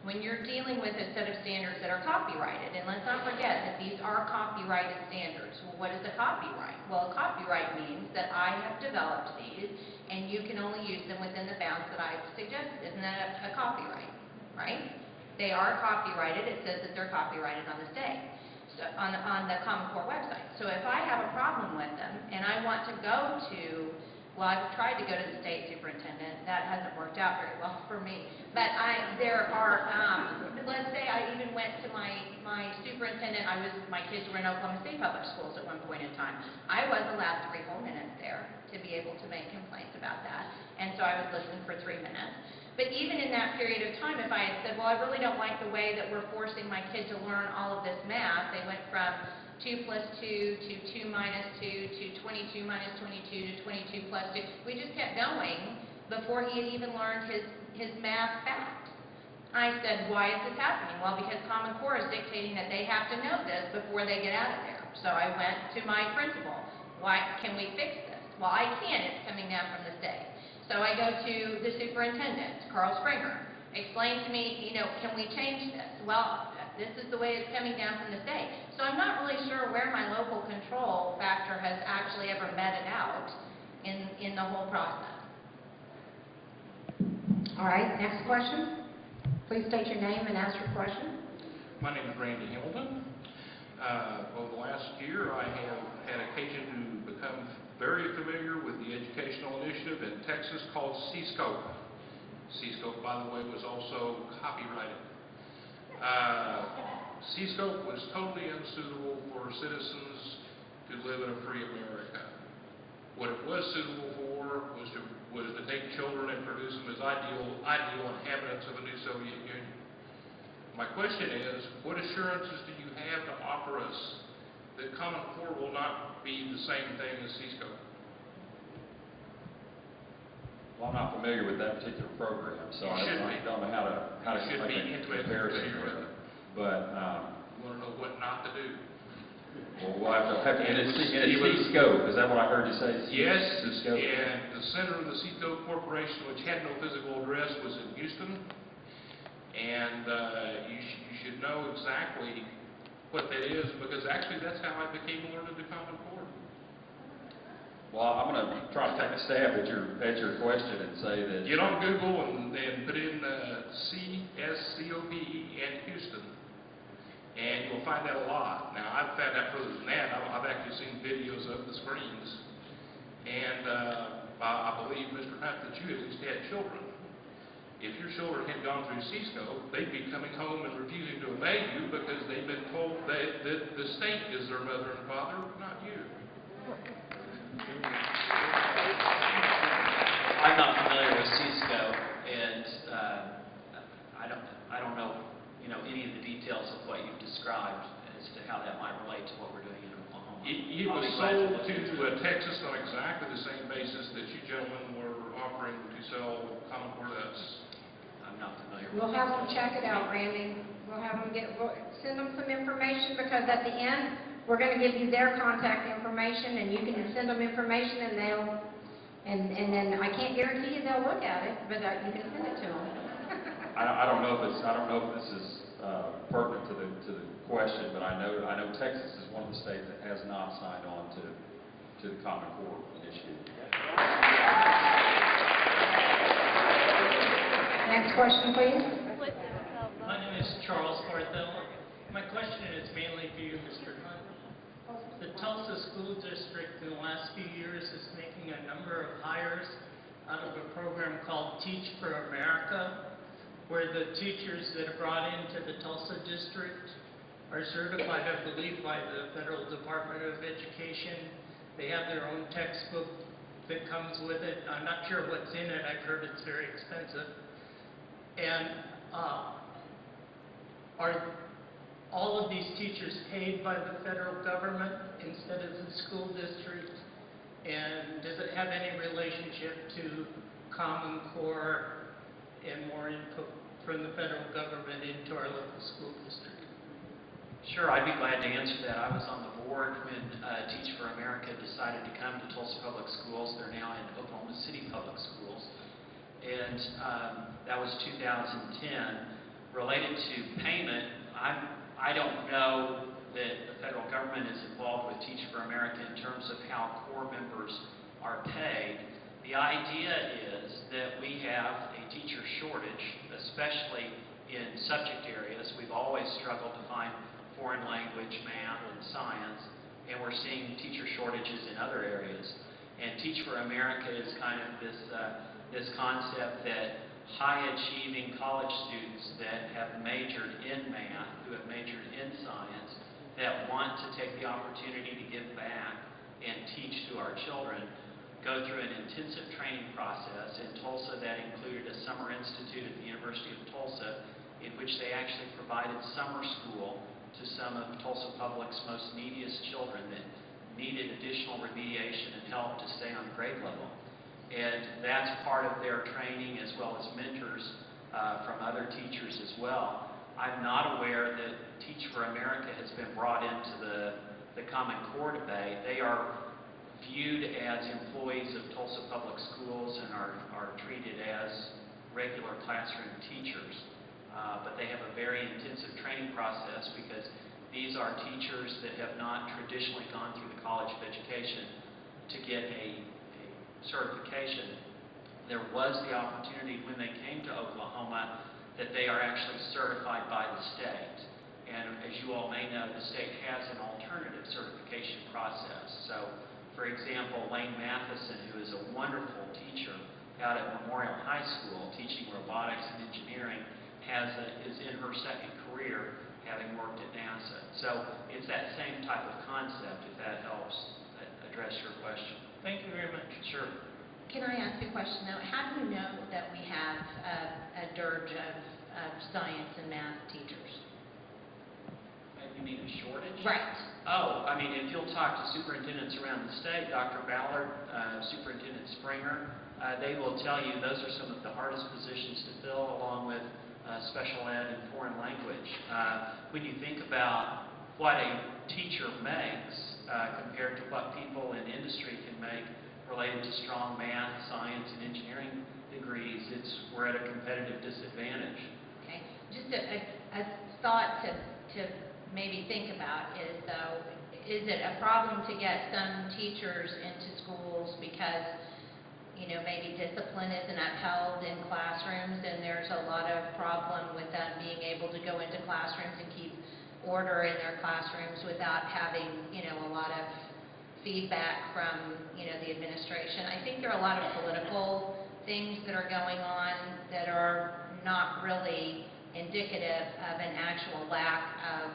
when you're dealing with a set of standards that are copyrighted, and let's not forget that these are copyrighted standards. Well, what is a copyright? Well, a copyright means that I have developed these, and you can only use them within the bounds that I've suggested. Isn't that a copyright, right? They are copyrighted. It says that they're copyrighted on the state, so on the Common Core website. So if I have a problem with them, and I want to go to, well, I've tried to go to the state superintendent. That hasn't worked out very well for me. But there are, let's say I even went to my superintendent. My kids were in Oklahoma State Public Schools at one point in time. I was allowed 3 whole minutes there to be able to make complaints about that. And so I would listen for 3 minutes. But even in that period of time, if I had said, well, I really don't like the way that we're forcing my kid to learn all of this math, they went from 2 plus 2 to 2 minus 2 to 22 minus 22 to 22 plus 2. We just kept going before he had even learned his math fact. I said, why is this happening? Well, because Common Core is dictating that they have to know this before they get out of there. So I went to my principal. Why can we fix this? Well, I can't. It's coming down from the state. So I go to the superintendent, Carl Springer. Explain to me, can we change this? Well, this is the way it's coming down from the state. So I'm not really sure where my local control factor has actually ever meted out in the whole process. All right, next question. Please state your name and ask your question. My name is Randy Hamilton. Over the last year, I have had occasion to become very familiar with the educational initiative in Texas called C-Scope. C-Scope, by the way, was also copyrighted. C-Scope was totally unsuitable for citizens to live in a free America. What it was suitable for was to take children and produce them as ideal inhabitants of a new Soviet Union. My question is, what assurances do you have to offer us that Common Core will not be the same thing as C-Scope? Well, I'm not familiar with that particular program, so I don't know how to should be make a intimately comparison familiar with with it. But, You want to know what not to do? well, we'll have to, and it's C-Scope, is that what I heard you say? Yes, C-Scope? and the center of the C-Scope Corporation, which had no physical address, was in Houston. And you should know exactly what that is, because actually that's how I became learned into Common Core. Well, I'm going to try to take a stab at your question and say that. Get on Google and put in CSCOP and Houston, and you'll find that a lot. Now, I've found out further than that. I've actually seen videos of the screens, and I believe, Mr. Hunt, that you at least had children. If your children had gone through CSCO, they'd be coming home and refusing to obey you because they've been told that the state is their mother and father, not you. I'm not familiar with Cisco, and I don't know, any of the details of what you've described as to how that might relate to what we're doing in Oklahoma. It I'll was be glad to sold look into to it. Texas on exactly the same basis that you gentlemen were offering to sell Common Core to us. I'm not familiar with We'll have them check it out, Randy. We'll have them send them some information, because at the end, we're going to give you their contact information, and you can send them information, and and then I can't guarantee you they'll look at it, but you can send it to them. I don't know if this is pertinent to the question, but I know Texas is one of the states that has not signed on to the Common Core initiative. Next question, please. My name is Charles Barthel. My question is mainly for you, Mr. Hunt. The Tulsa School District in the last few years is making a number of hires out of a program called Teach for America, where the teachers that are brought into the Tulsa district are certified, I believe, by the Federal Department of Education. They have their own textbook that comes with it. I'm not sure what's in it. I've heard it's very expensive. And are all of these teachers paid by the federal government instead of the school district? And does it have any relationship to Common Core and more input from the federal government into our local school district? Sure, I'd be glad to answer that. I was on the board when Teach for America decided to come to Tulsa Public Schools. They're now in Oklahoma City Public Schools. And that was 2010. Related to payment, I don't know that the federal government is involved with Teach for America in terms of how core members are paid. The idea is that we have a teacher shortage, especially in subject areas. We've always struggled to find foreign language, math, and science, and we're seeing teacher shortages in other areas. And Teach for America is kind of this concept that high-achieving college students that have majored in math, who have majored in science, that want to take the opportunity to give back and teach to our children, go through an intensive training process. In Tulsa, that included a summer institute at the University of Tulsa, in which they actually provided summer school to some of Tulsa Public's most neediest children that needed additional remediation and help to stay on grade level. And that's part of their training, as well as mentors from other teachers as well. I'm not aware that Teach for America has been brought into the Common Core debate. They are viewed as employees of Tulsa Public Schools and are treated as regular classroom teachers. But they have a very intensive training process, because these are teachers that have not traditionally gone through the College of Education to get a certification. There was the opportunity when they came to Oklahoma that they are actually certified by the state. And as you all may know, the state has an alternative certification process. So, for example, Lane Matheson, who is a wonderful teacher out at Memorial High School teaching robotics and engineering, is in her second career having worked at NASA. So it's that same type of concept, if that helps address your question. Thank you very much. Sure. Can I ask a question, though? How do you know that we have a dirge of science and math teachers? You mean a shortage? Right. Oh, I mean, if you'll talk to superintendents around the state, Dr. Ballard, Superintendent Springer, they will tell you those are some of the hardest positions to fill, along with special ed and foreign language. When you think about what a teacher makes compared to what people in industry can make related to strong math, science, and engineering degrees, we're at a competitive disadvantage. Okay. Just a thought to maybe think about is, though, is it a problem to get some teachers into schools because, maybe discipline isn't upheld in classrooms, and there's a lot of problem with them being able to go into classrooms and keep order in their classrooms without having, a lot of feedback from, the administration. I think there are a lot of political things that are going on that are not really indicative of an actual lack of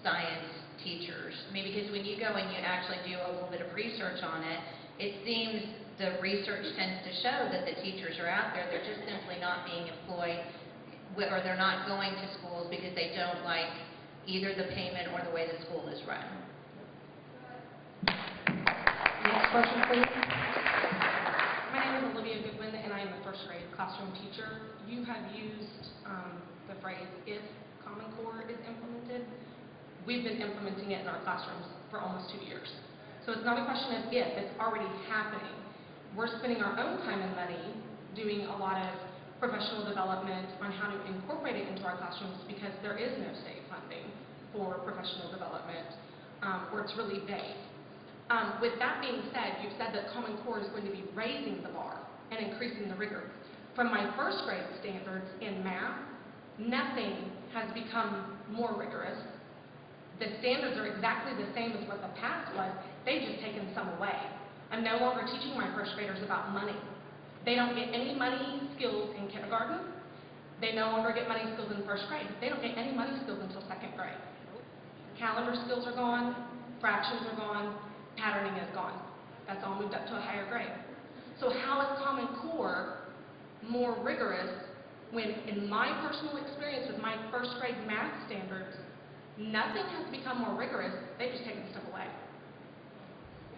science teachers. I mean, because when you go and you actually do a little bit of research on it, it seems the research tends to show that the teachers are out there, they're just simply not being employed, or they're not going to schools because they don't like either the payment or the way the school is run. Next question, please. My name is Olivia Goodwin, and I am a first grade classroom teacher. You have used the phrase, if Common Core is implemented. We've been implementing it in our classrooms for almost 2 years. So it's not a question of if, it's already happening. We're spending our own time and money doing a lot of professional development on how to incorporate it into our classrooms because there is no state funding for professional development, or it's really vague. With that being said, you've said that Common Core is going to be raising the bar and increasing the rigor. From my first grade standards in math, nothing has become more rigorous. The standards are exactly the same as what the past was. They've just taken some away. I'm no longer teaching my first graders about money. They don't get any money skills in kindergarten. They no longer get money skills in first grade. They don't get any money skills until second grade. Calendar skills are gone, fractions are gone, patterning is gone. That's all moved up to a higher grade. So how is Common Core more rigorous when, in my personal experience with my first grade math standards, nothing has become more rigorous, they've just taken stuff away.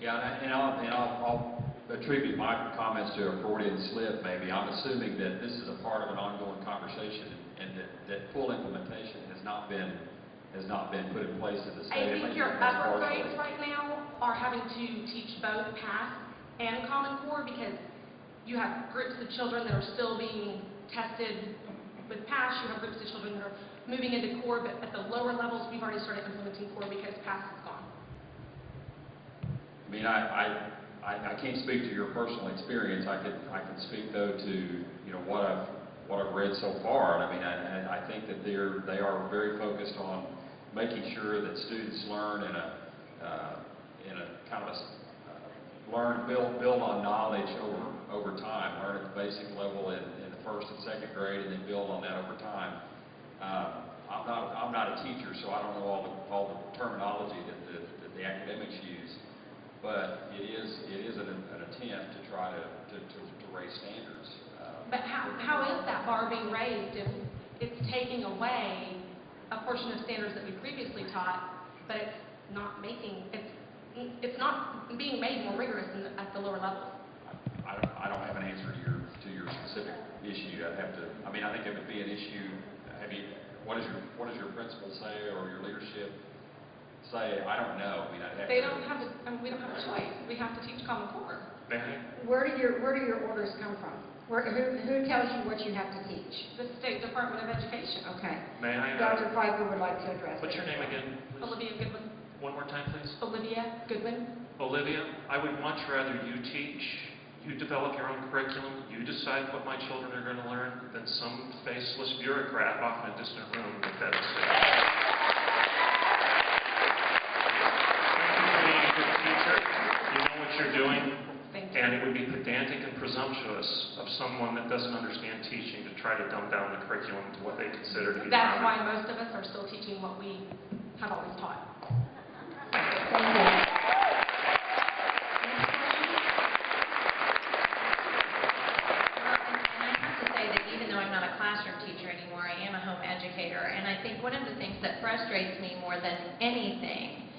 Yeah, and I'll attribute my comments to a Freudian slip, maybe. I'm assuming that this is a part of an ongoing conversation and that full implementation has not been put in place in the state. I think your upper grades right now are having to teach both PASS and Common Core because you have groups of children that are still being tested with PASS, you have groups of children that are moving into core, but at the lower levels, we've already started implementing core because PASS is gone. I mean, I can't speak to your personal experience. I can speak though to what I've read so far. And I mean, I think that they are very focused on making sure that students learn in a kind of build on knowledge over time. Learn at the basic level in the first and second grade, and then build on that over time. I'm not a teacher, so I don't know all the terminology that the academics use. But it is an attempt to try to raise standards. But how is that bar being raised if it's taking away a portion of standards that we previously taught, but it's not being made more rigorous at the lower levels? I don't have an answer to your specific issue. I mean, I think it would be an issue. What does your principal say or your leadership say? I don't know. I mean, we don't have a choice. We have to teach Common Core. Where do your orders come from? Who tells you what you have to teach? The State Department of Education. Okay. May I? Dr. Pfeiffer would like to address What's it. your name again, please? Olivia Goodwin. One more time, please. Olivia Goodwin. Olivia, I would much rather you teach, you develop your own curriculum, you decide what my children are going to learn, than some faceless bureaucrat off in a distant room make that decision. Thank you for being a good teacher. You know what you're doing. Thank you. And it would be pedantic and presumptuous of someone that doesn't understand teaching to try to dumb down the curriculum to what they consider to be That's common. why most of us are still teaching what we have always taught. Thank you. And I have to say that even though I'm not a classroom teacher anymore, I am a home educator. And I think one of the things that frustrates me more than anything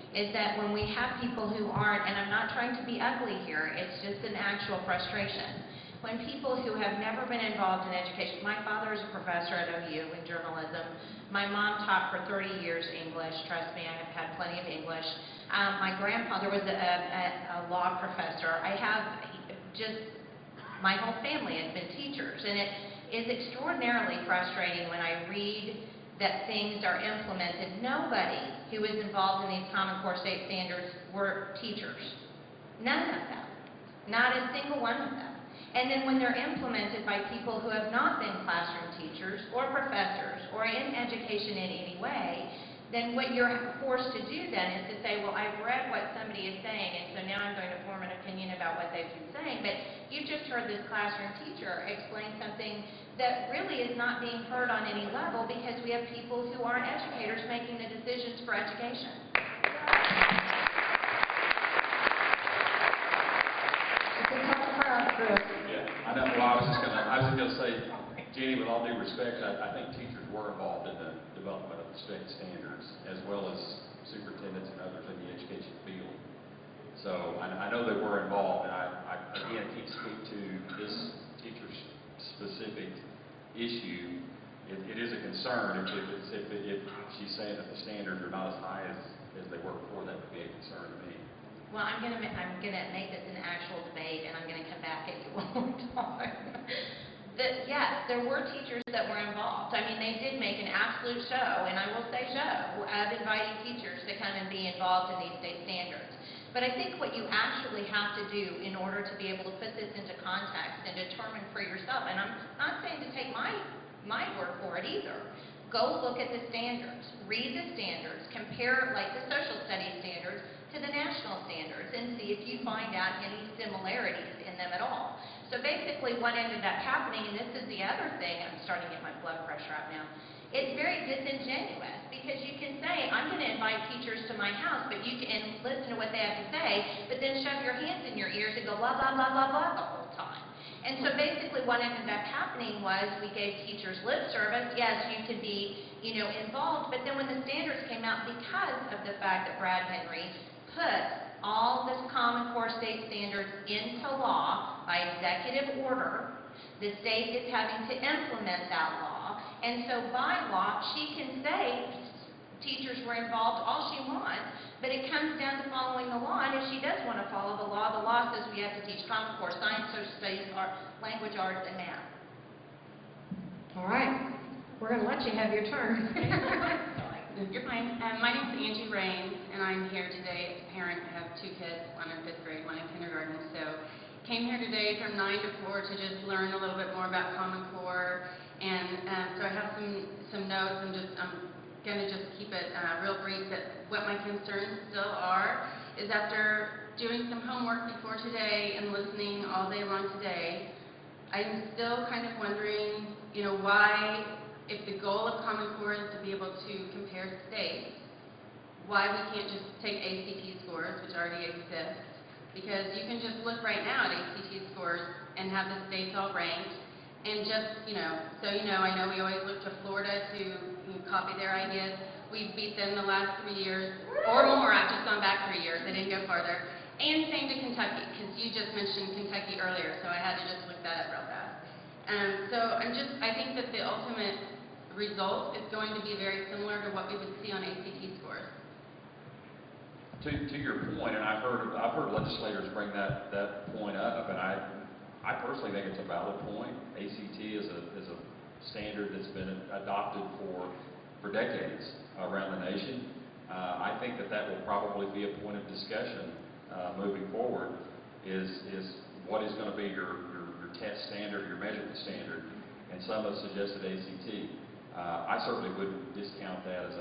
is that when we have people who aren't, and I'm not trying to be ugly here, it's just an actual frustration. When people who have never been involved in education, my father is a professor at OU in journalism. My mom taught for 30 years English. Trust me, I have had plenty of English. My grandfather was a law professor. I have my whole family has been teachers. And it is extraordinarily frustrating when I read that things are implemented. Nobody who was involved in these Common Core state standards were teachers. None of them. Not a single one of them. And then when they're implemented by people who have not been classroom teachers or professors or in education in any way, then what you're forced to do then is to say, well, I've read what somebody is saying, and so now I'm going to form an opinion about what they've been saying. But you've just heard this classroom teacher explain something that really is not being heard on any level because we have people who aren't educators making the decisions for education. It's a tough crowd, Chris. Yeah, I know, well, I was just gonna say, Jenny, with all due respect, I think teachers were involved in the development of the state standards, as well as superintendents and others in the education field. So I know they were involved, and I again can't speak to this teacher's specific issue. It is a concern if she's saying that the standards are not as high as they were before. That would be a concern to me. Well, I'm gonna make this an actual debate, and I'm gonna come back at you one more time. Yes, there were teachers that were involved. I mean, they did make an absolute show, and I will say show, of inviting teachers to come and be involved in these state standards. But I think what you actually have to do in order to be able to put this into context and determine for yourself, and I'm not saying to take my word for it either. Go look at the standards, read the standards, compare like the social studies standards to the national standards, and see if you find out any similarities in them at all. So basically what ended up happening, and this is the other thing, I'm starting to get my blood pressure up now, it's very disingenuous because you can say, I'm going to invite teachers to my house, but you can listen to what they have to say, but then shove your hands in your ears and go blah, blah, blah, blah, blah the whole time. And so basically what ended up happening was we gave teachers lip service. Yes, you could be, involved, but then when the standards came out, because of the fact that Brad Henry put all this Common Core state standards into law by executive order, the state is having to implement that law, and so by law, she can say teachers were involved all she wants, but it comes down to following the law, and if she does want to follow the law says we have to teach Common Core, science, social studies, art, language arts, and math. All right, we're going to let you have your turn. You're fine. My name is Angie Raines, and I'm here today as a parent. I have two kids, one in 5th grade, one in kindergarten. So came here today from 9 to 4 to just learn a little bit more about Common Core. And so I have some notes, and I'm going to just keep it real brief. But what my concerns still are is after doing some homework before today and listening all day long today, I'm still kind of wondering, why, if the goal of Common Core is to be able to compare states, why we can't just take ACT scores, which already exist, because you can just look right now at ACT scores and have the states all ranked, and just, I know we always look to Florida to copy their ideas. We've beat them the last 3 years, or more. I've just gone back 3 years. I didn't go farther. And same to Kentucky, because you just mentioned Kentucky earlier, so I had to just look that up real fast. I think that the ultimate result is going to be very similar to what we would see on ACT scores. To your point, and I've heard legislators bring that point up, and I personally think it's a valid point. ACT is a standard that's been adopted for decades around the nation. I think that will probably be a point of discussion moving forward. Is what is going to be your test standard, your measurement standard? And some have suggested ACT. I certainly wouldn't discount that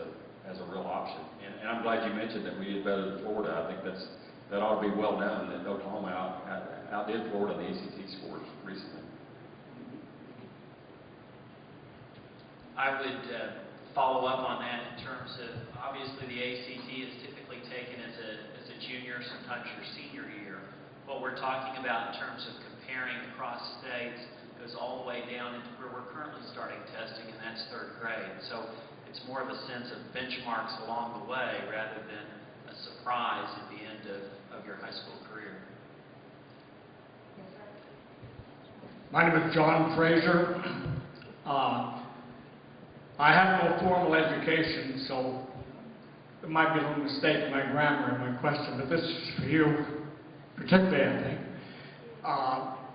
as a real option. And I'm glad you mentioned that we did better than Florida. I think that ought to be well known that Oklahoma outdid Florida in the ACT scores recently. I would follow up on that in terms of, obviously the ACT is typically taken as a junior, sometimes your senior year. What we're talking about in terms of comparing across states goes all the way down into where we're currently starting testing, and that's 3rd grade. So it's more of a sense of benchmarks along the way rather than a surprise at the end of your high school career. My name is John Fraser. I have no formal education, so it might be a little mistake in my grammar in my question, but this is for you, particularly, I think.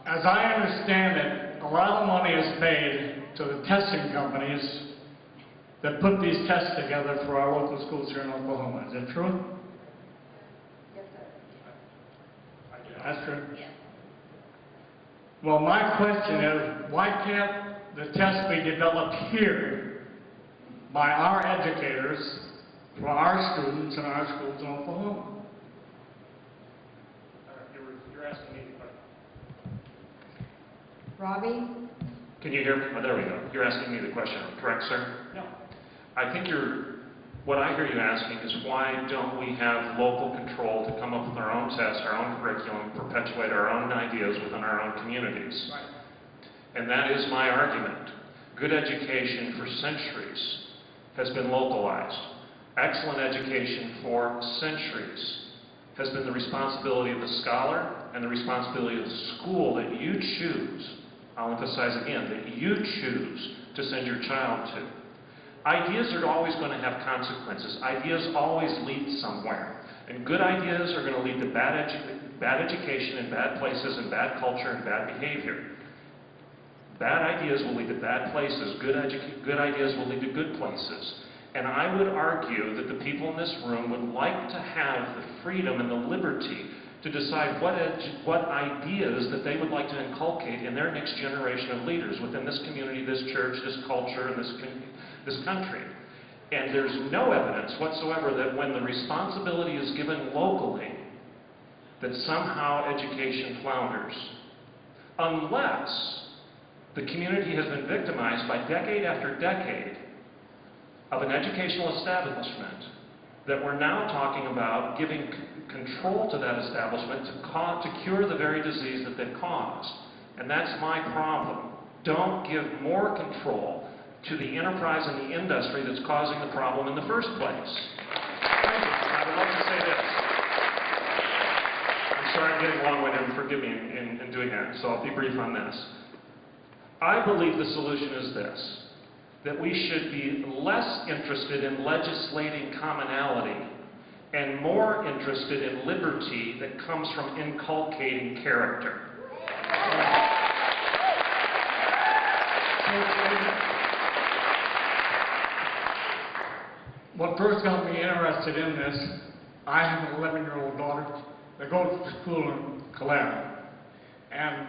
As I understand it, a lot of money is paid to the testing companies that put these tests together for our local schools here in Oklahoma. Is that true? Yes, sir. That's true? Yes. Well, my question is, why can't the tests be developed here by our educators for our students in our schools in Oklahoma? You're asking me the question. Robbie? Can you hear me? Oh, there we go. You're asking me the question, correct, sir? No. I think what I hear you asking is why don't we have local control to come up with our own tests, our own curriculum, perpetuate our own ideas within our own communities? Right. And that is my argument. Good education for centuries has been localized. Excellent education for centuries has been the responsibility of the scholar and the responsibility of the school that you choose. I'll emphasize again, that you choose to send your child to. Ideas are always going to have consequences. Ideas always lead somewhere. And good ideas are going to lead to bad education in bad places and bad culture and bad behavior. Bad ideas will lead to bad places. Good ideas will lead to good places. And I would argue that the people in this room would like to have the freedom and the liberty to decide what ideas that they would like to inculcate in their next generation of leaders within this community, this church, this culture, and this country. And there's no evidence whatsoever that when the responsibility is given locally, that somehow education flounders. Unless the community has been victimized by decade after decade of an educational establishment that we're now talking about giving control to that establishment to cure the very disease that they've caused. And that's my problem. Don't give more control to the enterprise and the industry that's causing the problem in the first place. I would like to say this. I'm sorry I'm getting long-winded, and forgive me in doing that, so I'll be brief on this. I believe the solution is this, that we should be less interested in legislating commonality and more interested in liberty that comes from inculcating character. What first got me interested in this, I have an 11-year-old daughter that goes to school in Calera. And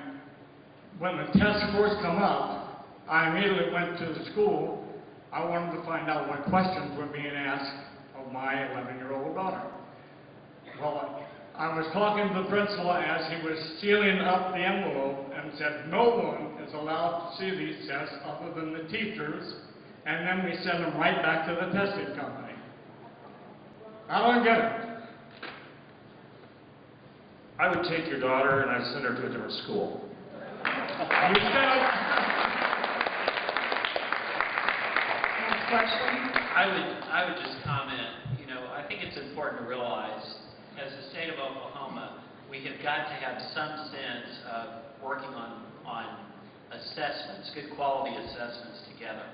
when the tests first come up, I immediately went to the school. I wanted to find out what questions were being asked of my 11-year-old daughter. Well, I was talking to the principal as he was sealing up the envelope and said, no one is allowed to see these tests other than the teachers, and then we send them right back to the testing company. I don't get it. I would take your daughter and I'd send her to a different school. You said it. Next question. I would just comment, I think it's important to realize, as the state of Oklahoma, we have got to have some sense of working on assessments, good quality assessments together.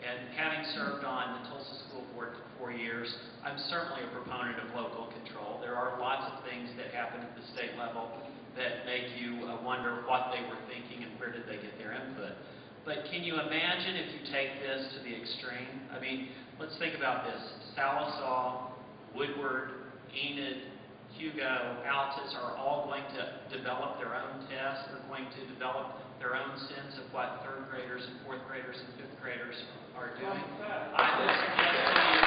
And having served on the Tulsa School Board for 4 years, I'm certainly a proponent of local control. There are lots of things that happen at the state level that make you wonder what they were thinking and where did they get their input. But can you imagine if you take this to the extreme? I mean, let's think about this. Sallisaw, Woodward, Enid, Hugo, Altus are all going to develop their own tests. They're going to develop their own sense of what third graders and fourth graders and fifth graders are doing. I would suggest to you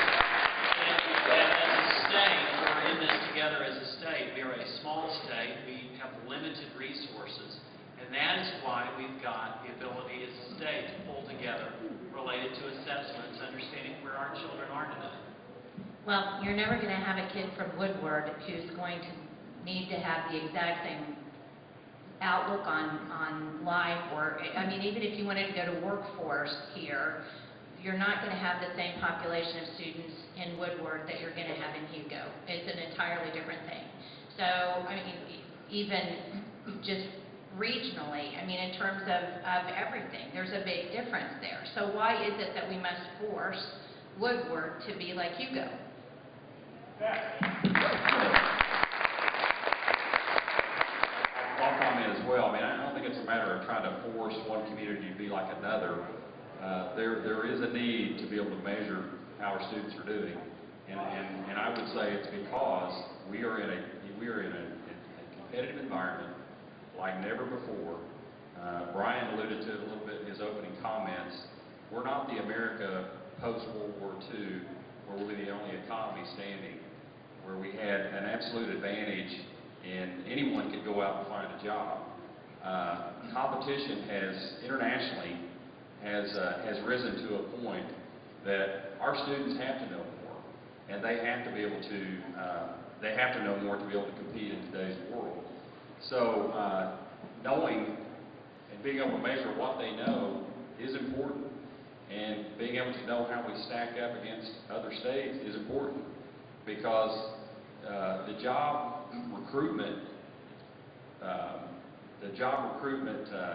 that as a state, we're in this together as a state. We are a small state. We have limited resources. And that is why we've got the ability as a state to pull together related to assessments, understanding where our children are today. Well, you're never going to have a kid from Woodward who's going to need to have the exact same outlook on life, or, even if you wanted to go to workforce here, you're not going to have the same population of students in Woodward that you're going to have in Hugo. It's an entirely different thing. So, even just regionally, in terms of everything, there's a big difference there. So why is it that we must force Woodward to be like Hugo? I'll comment as well. I don't think it's a matter of trying to force one community to be like another. there is a need to be able to measure how our students are doing. And I would say it's because we are in a competitive environment like never before. Brian alluded to it a little bit in his opening comments. We're not the America post-World War II, where we're the only economy standing, where we had an absolute advantage and anyone could go out and find a job. Competition internationally has risen to a point that our students have to know more, and they have to be able to know more to be able to compete in today's world. So knowing and being able to measure what they know is important, and being able to know how we stack up against other states is important, because the job recruitment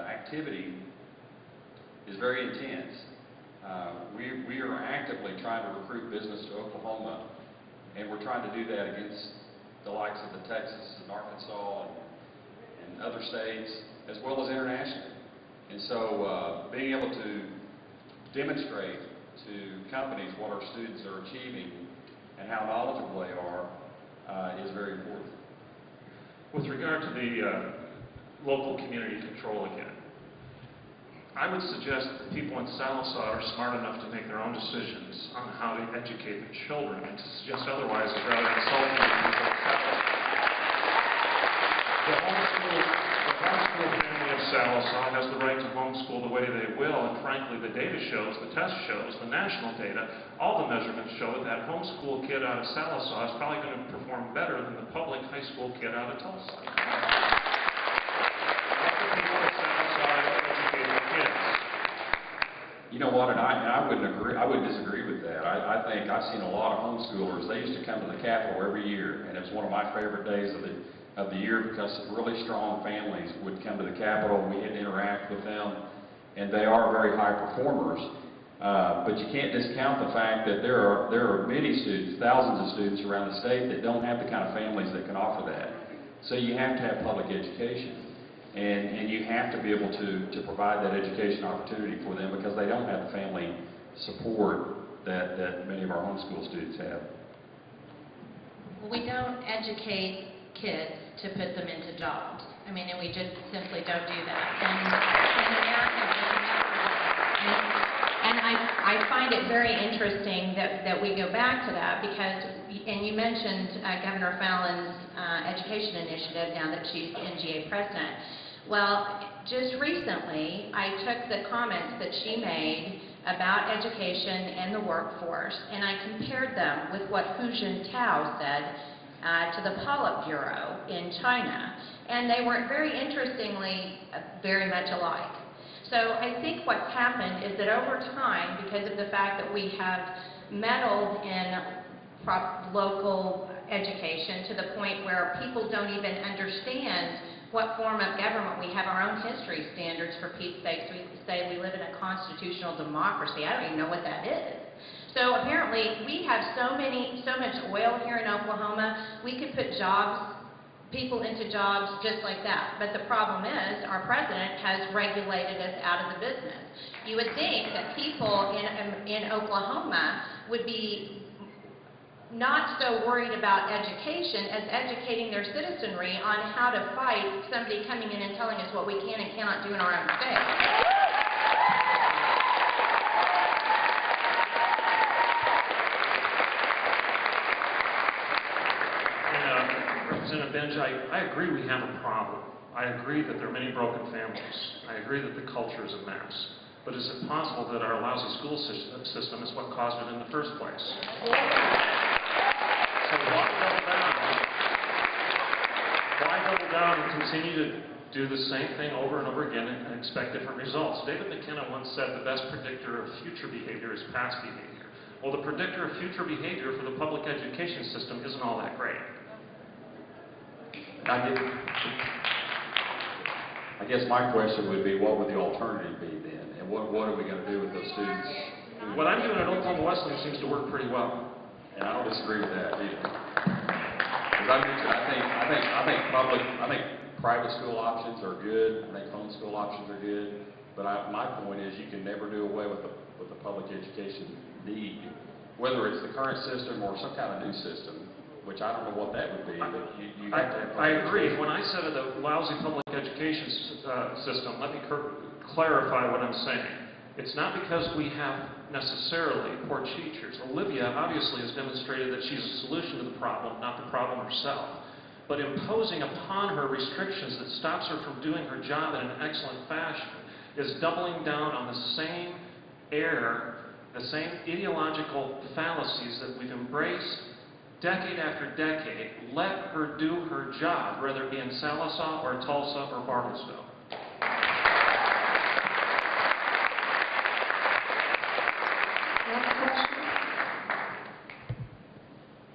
activity is very intense. We are actively trying to recruit business to Oklahoma, and we're trying to do that against the likes of the Texas and Arkansas and other states, as well as internationally. And so being able to demonstrate to companies what our students are achieving and how knowledgeable they are is very important. With regard to the local community control again, I would suggest that people in Sallisaw are smart enough to make their own decisions on how to educate their children, and to suggest otherwise is rather insulting to people of Sallisaw. The homeschool family of Sallisaw has the right to homeschool the way they will, and frankly, the data shows, the test shows, the national data, all the measurements show that that homeschool kid out of Sallisaw is probably going to perform better than the public high school kid out of Tulsa. You know what, and I wouldn't disagree with that. I think I've seen a lot of homeschoolers. They used to come to the Capitol every year, and it was one of my favorite days of the year, because really strong families would come to the Capitol. We had to interact with them, and they are very high performers. But you can't discount the fact that there are many students, thousands of students around the state that don't have the kind of families that can offer that. So you have to have public education. And you have to be able to provide that education opportunity for them, because they don't have the family support that many of our homeschool students have. We don't educate kids to put them into jobs. I mean, and we just simply don't do that. And I find it very interesting that we go back to that, because, and you mentioned Governor Fallon's education initiative now that she's NGA president. Well, just recently, I took the comments that she made about education and the workforce, and I compared them with what Hu Jintao said to the Politburo in China, and they were very interestingly very much alike. So I think what's happened is that over time, because of the fact that we have meddled in local education to the point where people don't even understand what form of government we have, our own history standards, for Pete's sake. We say we live in a constitutional democracy. I don't even know what that is. So apparently we have so much oil here in Oklahoma, we could put people into jobs just like that. But the problem is, our president has regulated us out of the business. You would think that people in Oklahoma would be not so worried about education as educating their citizenry on how to fight somebody coming in and telling us what we can and cannot do in our own state. Representative Benj, I agree we have a problem. I agree that there are many broken families. I agree that the culture is a mess. But is it possible that our lousy school system is what caused it in the first place? So why double down and continue to do the same thing over and over again and expect different results? David McKenna once said the best predictor of future behavior is past behavior. Well, the predictor of future behavior for the public education system isn't all that great. I guess my question would be, what would the alternative be then? And what are we going to do with those students? What I'm doing at Oklahoma Wesleyan seems to work pretty well. And I don't disagree with that either. As I mentioned, I think private school options are good. I think homeschool options are good. But my point is, you can never do away with the public education need, whether it's the current system or some kind of new system, which I don't know what that would be, but you have to have. I agree. When I said a lousy public education system, let me clarify what I'm saying. It's not because we have necessarily poor teachers. Olivia obviously has demonstrated that she's a solution to the problem, not the problem herself. But imposing upon her restrictions that stops her from doing her job in an excellent fashion is doubling down on the same error, the same ideological fallacies that we've embraced decade after decade. Let her do her job, whether it be in Sallisaw or Tulsa or Bartlesville. Next question.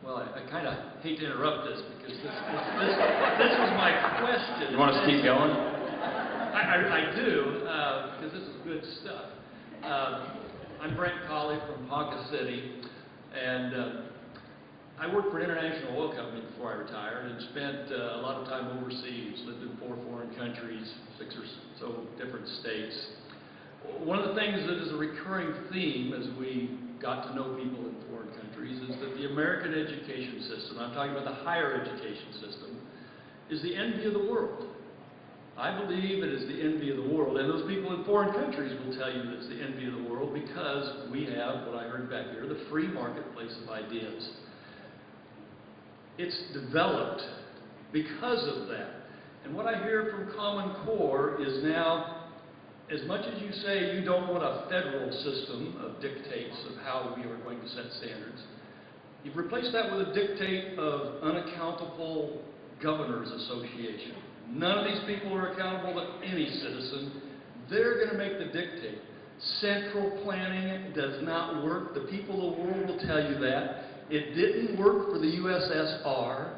Well, I kind of hate to interrupt this because this was my question. You want us to keep going? I do, because this is good stuff. I'm Brent Colley from Ponca City, and I worked for an international oil company before I retired and spent a lot of time overseas, lived in 4 foreign countries, 6 or so different states. One of the things that is a recurring theme as we got to know people in foreign countries is that the American education system, I'm talking about the higher education system, is the envy of the world. I believe it is the envy of the world, and those people in foreign countries will tell you that it's the envy of the world because we have, what I heard back here, the free marketplace of ideas. It's developed because of that. And what I hear from Common Core is now, as much as you say you don't want a federal system of dictates of how we are going to set standards, you've replaced that with a dictate of unaccountable governors association. None of these people are accountable to any citizen. They're going to make the dictate. Central planning does not work. The people of the world will tell you that. It didn't work for the USSR.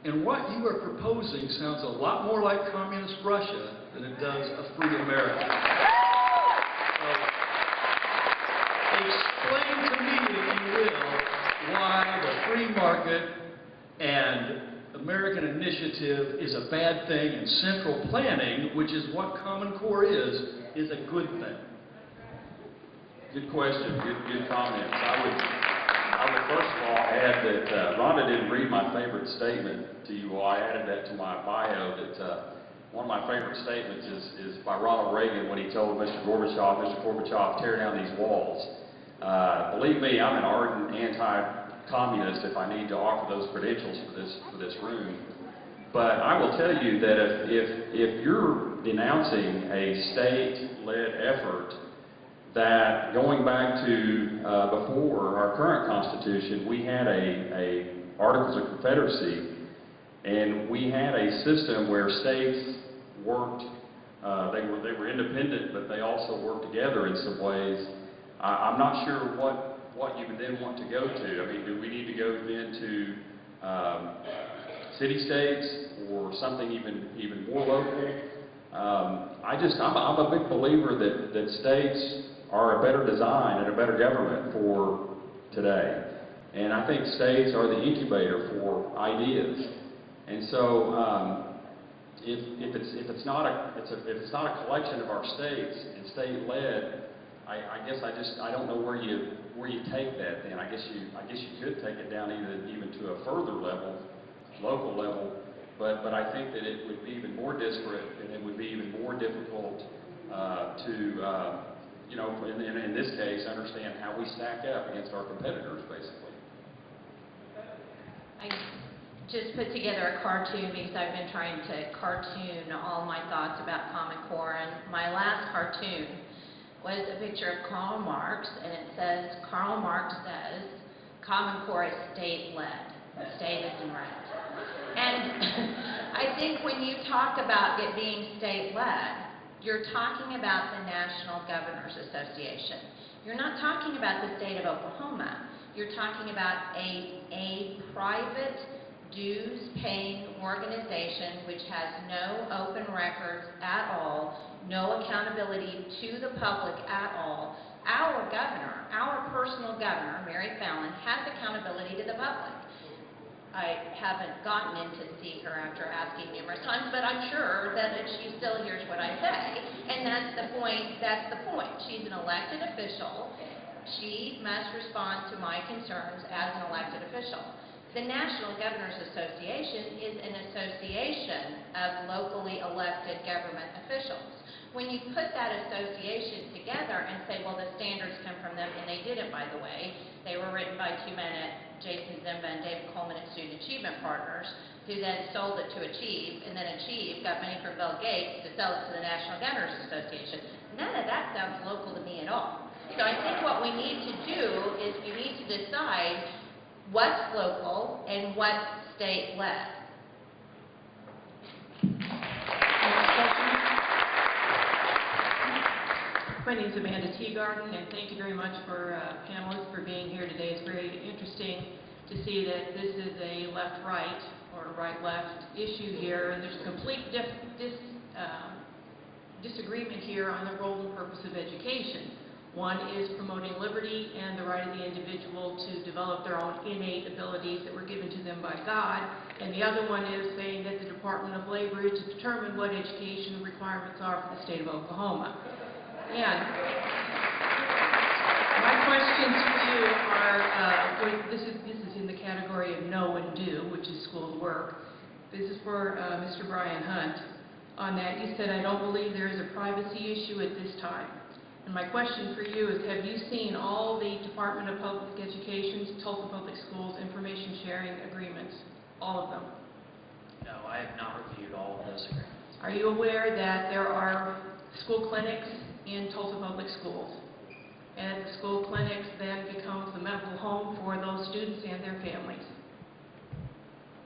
And what you are proposing sounds a lot more like communist Russia than it does a free America. So, explain to me, if you will, why the free market and American initiative is a bad thing, and central planning, which is what Common Core is a good thing. Good question, good comments. I would first of all add that Rhonda didn't read my favorite statement to you all. I added that to my bio, that one of my favorite statements is by Ronald Reagan when he told Mr. Gorbachev, tear down these walls. Believe me, I'm an ardent anti-communist if I need to offer those credentials for this room. But I will tell you that if you're denouncing a state-led effort, that going back to before our current Constitution, we had a Articles of Confederacy, and we had a system where states worked, they were independent, but they also worked together in some ways. I'm not sure what you would then want to go to. I mean, do we need to go then to city-states or something even more local? I'm a big believer that states are a better design and a better government for today. And I think states are the incubator for ideas. And so if it's not a collection of our states and state-led, I guess I don't know where you take that then. I guess you could take it down even to a further level, local level, but I think that it would be even more disparate and it would be even more difficult to in this case, understand how we stack up against our competitors, basically. I just put together a cartoon because I've been trying to cartoon all my thoughts about Common Core, and my last cartoon was a picture of Karl Marx, and it says, Karl Marx says, Common Core is state-led. State is in red. And I think when you talk about it being state-led, you're talking about the National Governors Association. You're not talking about the state of Oklahoma. You're talking about a private dues-paying organization which has no open records at all, no accountability to the public at all. Our governor, our personal governor, Mary Fallin, has accountability to the public. I haven't gotten in to see her after asking numerous times, but I'm sure that if she still hears what I say. And that's the point. She's an elected official. She must respond to my concerns as an elected official. The National Governors Association is an association of locally elected government officials. When you put that association together and say, well, the standards come from them, and they didn't, by the way. They were written by two men at Jason Zimba and David Coleman at Student Achievement Partners, who then sold it to Achieve, and then Achieve got money from Bill Gates to sell it to the National Governors Association. None of that sounds local to me at all. So I think what we need to do is we need to decide what's local and what's state-led. My name is Amanda Teagarden, and thank you very much for panelists for being here today. It's very interesting to see that this is a left-right or right-left issue here, and there's a complete disagreement here on the role and purpose of education. One is promoting liberty and the right of the individual to develop their own innate abilities that were given to them by God, and the other one is saying that the Department of Labor is to determine what education requirements are for the state of Oklahoma. And my questions for you are, this is in the category of know and do, which is school work. This is for Mr. Brian Hunt. On that, you said, I don't believe there is a privacy issue at this time. And my question for you is, have you seen all the Department of Public Education's Tulsa Public Schools information sharing agreements? All of them? No, I have not reviewed all of those agreements. Are you aware that there are school clinics in Tulsa Public Schools? And the school clinics then becomes the medical home for those students and their families.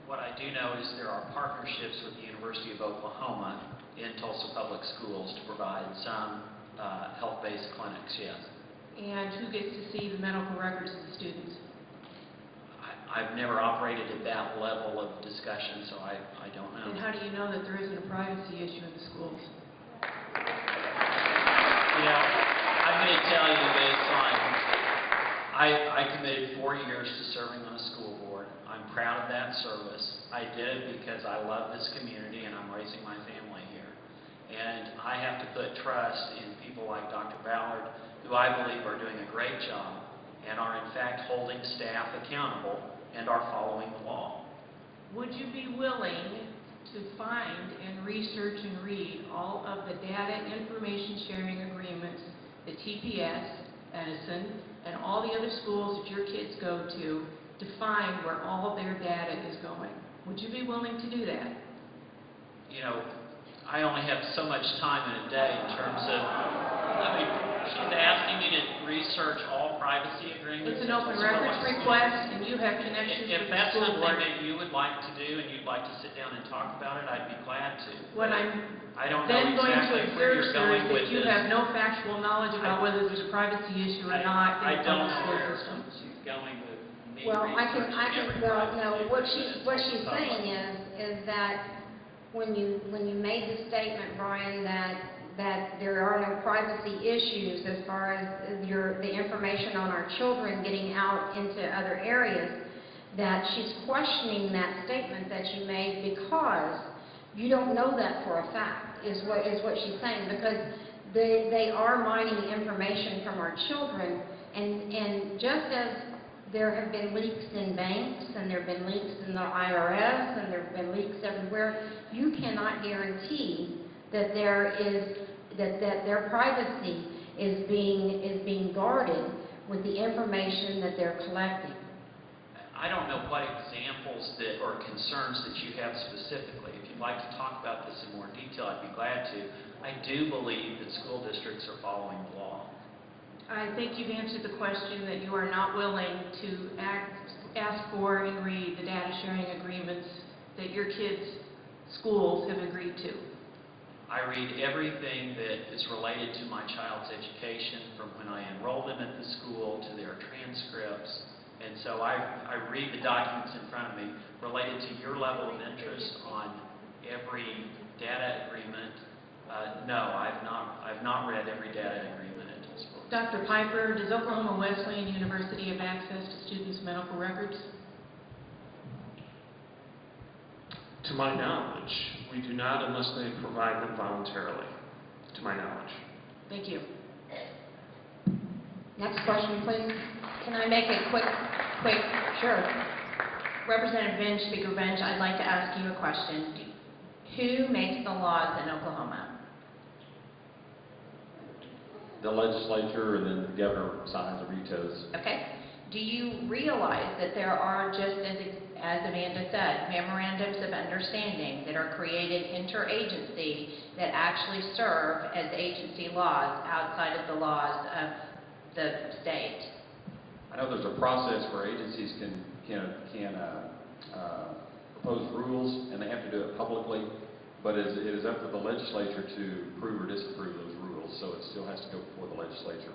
What I do know is there are partnerships with the University of Oklahoma in Tulsa Public Schools to provide some health-based clinics, yes. And who gets to see the medical records of the students? I've never operated at that level of discussion, so I don't know. And how do you know that there isn't a privacy issue in the schools? You know, I'm going to tell you based on, I committed 4 years to serving on a school board. I'm proud of that service. I did it because I love this community and I'm raising my family here. And I have to put trust in people like Dr. Ballard, who I believe are doing a great job and are in fact holding staff accountable and are following the law. Would you be willing to find and research and read all of the data information sharing agreements that TPS, Edison, and all the other schools that your kids go to find where all of their data is going? Would you be willing to do that? You know, I only have so much time in a day in terms of, she's asking me to research all privacy agreements. It's an open records request, and you have connections If with the that's school something board. that you would like to do and you'd like to sit down and talk about it, I'd be glad to. What I'm I don't know then going to exactly where observe, you're sir, going is with that you this. have no factual knowledge about whether there's a privacy issue or not I in the don't public know school where system. she's going with me Well, researching every privacy what agreement she's in Tulsa saying Public. is that when you made the statement, Brian, that there are no privacy issues as far as the information on our children getting out into other areas, that she's questioning that statement that you made because you don't know that for a fact, is what she's saying, because they are mining information from our children, and just as there have been leaks in banks, and there have been leaks in the IRS, and there have been leaks everywhere, you cannot guarantee that their privacy is being guarded with the information that they're collecting. I don't know what examples or concerns that you have specifically. If you'd like to talk about this in more detail, I'd be glad to. I do believe that school districts are following the law. I think you've answered the question that you are not willing to ask for and read the data sharing agreements that your kids' schools have agreed to. I read everything that is related to my child's education, from when I enroll them at the school to their transcripts. And so I read the documents in front of me related to your level of interest on every data agreement. No, I've not read every data agreement at Tulsa. Dr. Piper, does Oklahoma Wesleyan University have access to students' medical records? To my knowledge, we do not unless they provide them voluntarily, to my knowledge. Thank you. Next question, please. Can I make a quick, Sure. Representative Bench, Speaker Bench, I'd like to ask you a question. Who makes the laws in Oklahoma? The legislature, and then the governor signs or vetoes. Okay? Do you realize that there are, just as Amanda said, memorandums of understanding that are created interagency that actually serve as agency laws outside of the laws of the state? I know there's a process where agencies can propose rules, and they have to do it publicly, but it is up to the legislature to approve or disapprove those rules, so it still has to go before the legislature.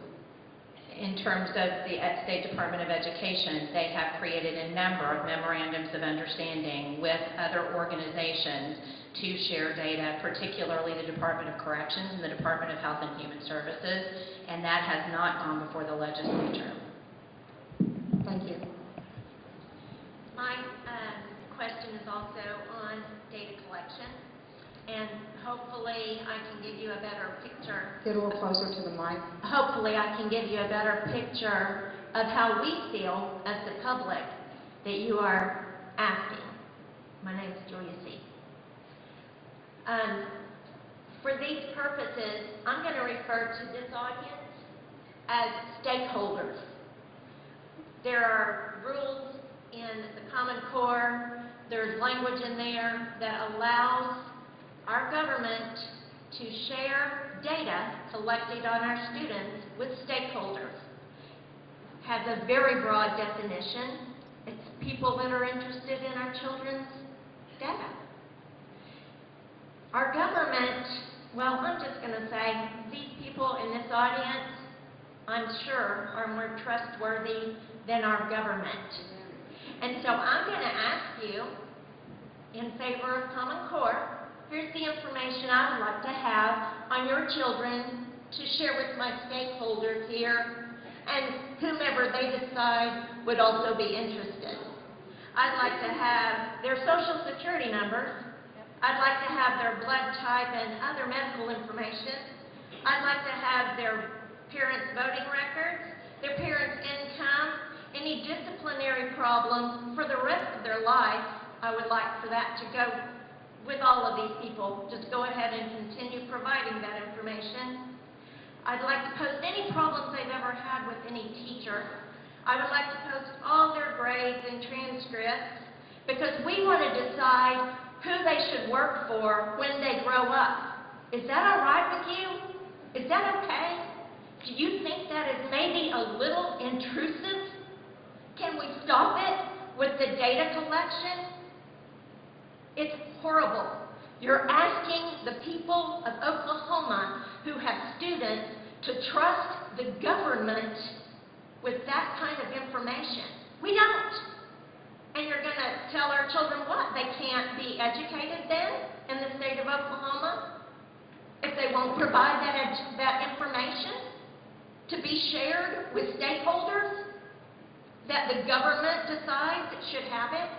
In terms of the State Department of Education, they have created a number of memorandums of understanding with other organizations to share data, particularly the Department of Corrections and the Department of Health and Human Services, and that has not gone before the legislature. Thank you. My question is also on data collection, and hopefully I can give you a better picture. Get a little closer to the mic. Hopefully I can give you a better picture of how we feel as the public that you are asking. My name is Julia C. For these purposes, I'm going to refer to this audience as stakeholders. There are rules in the Common Core, there's language in there that allows our government to share data collected on our students with stakeholders. Has a very broad definition. It's people that are interested in our children's data. Our government, well, I'm just going to say, these people in this audience, I'm sure, are more trustworthy than our government. And so I'm going to ask you, in favor of Common Core, here's the information I would like to have on your children to share with my stakeholders here, and whomever they decide would also be interested. I'd like to have their social security numbers. I'd like to have their blood type and other medical information. I'd like to have their parents' voting records, their parents' income, any disciplinary problems for the rest of their life. I would like for that to go with all of these people. Just go ahead and continue providing that information. I'd like to post any problems they've ever had with any teacher. I would like to post all their grades and transcripts, because we want to decide who they should work for when they grow up. Is that all right with you? Is that okay? Do you think that is maybe a little intrusive? Can we stop it with the data collection? It's horrible. You're asking the people of Oklahoma who have students to trust the government with that kind of information. We don't. And you're going to tell our children what? They can't be educated then in the state of Oklahoma if they won't provide that information to be shared with stakeholders that the government decides it should have it?